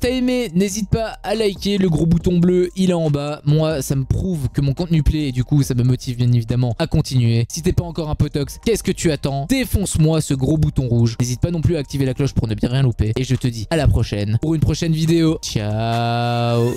aimé, n'hésite pas à liker. Le gros bouton bleu, il est en bas. Moi, ça me prouve que mon contenu plaît et du coup, ça me motive bien évidemment à continuer. Si t'es pas encore un potox, qu'est-ce que tu attends? Défonce-moi ce gros bouton rouge. N'hésite pas non plus à activer la cloche pour ne bien rien louper. Et je te dis à la prochaine pour une prochaine vidéo. Ciao.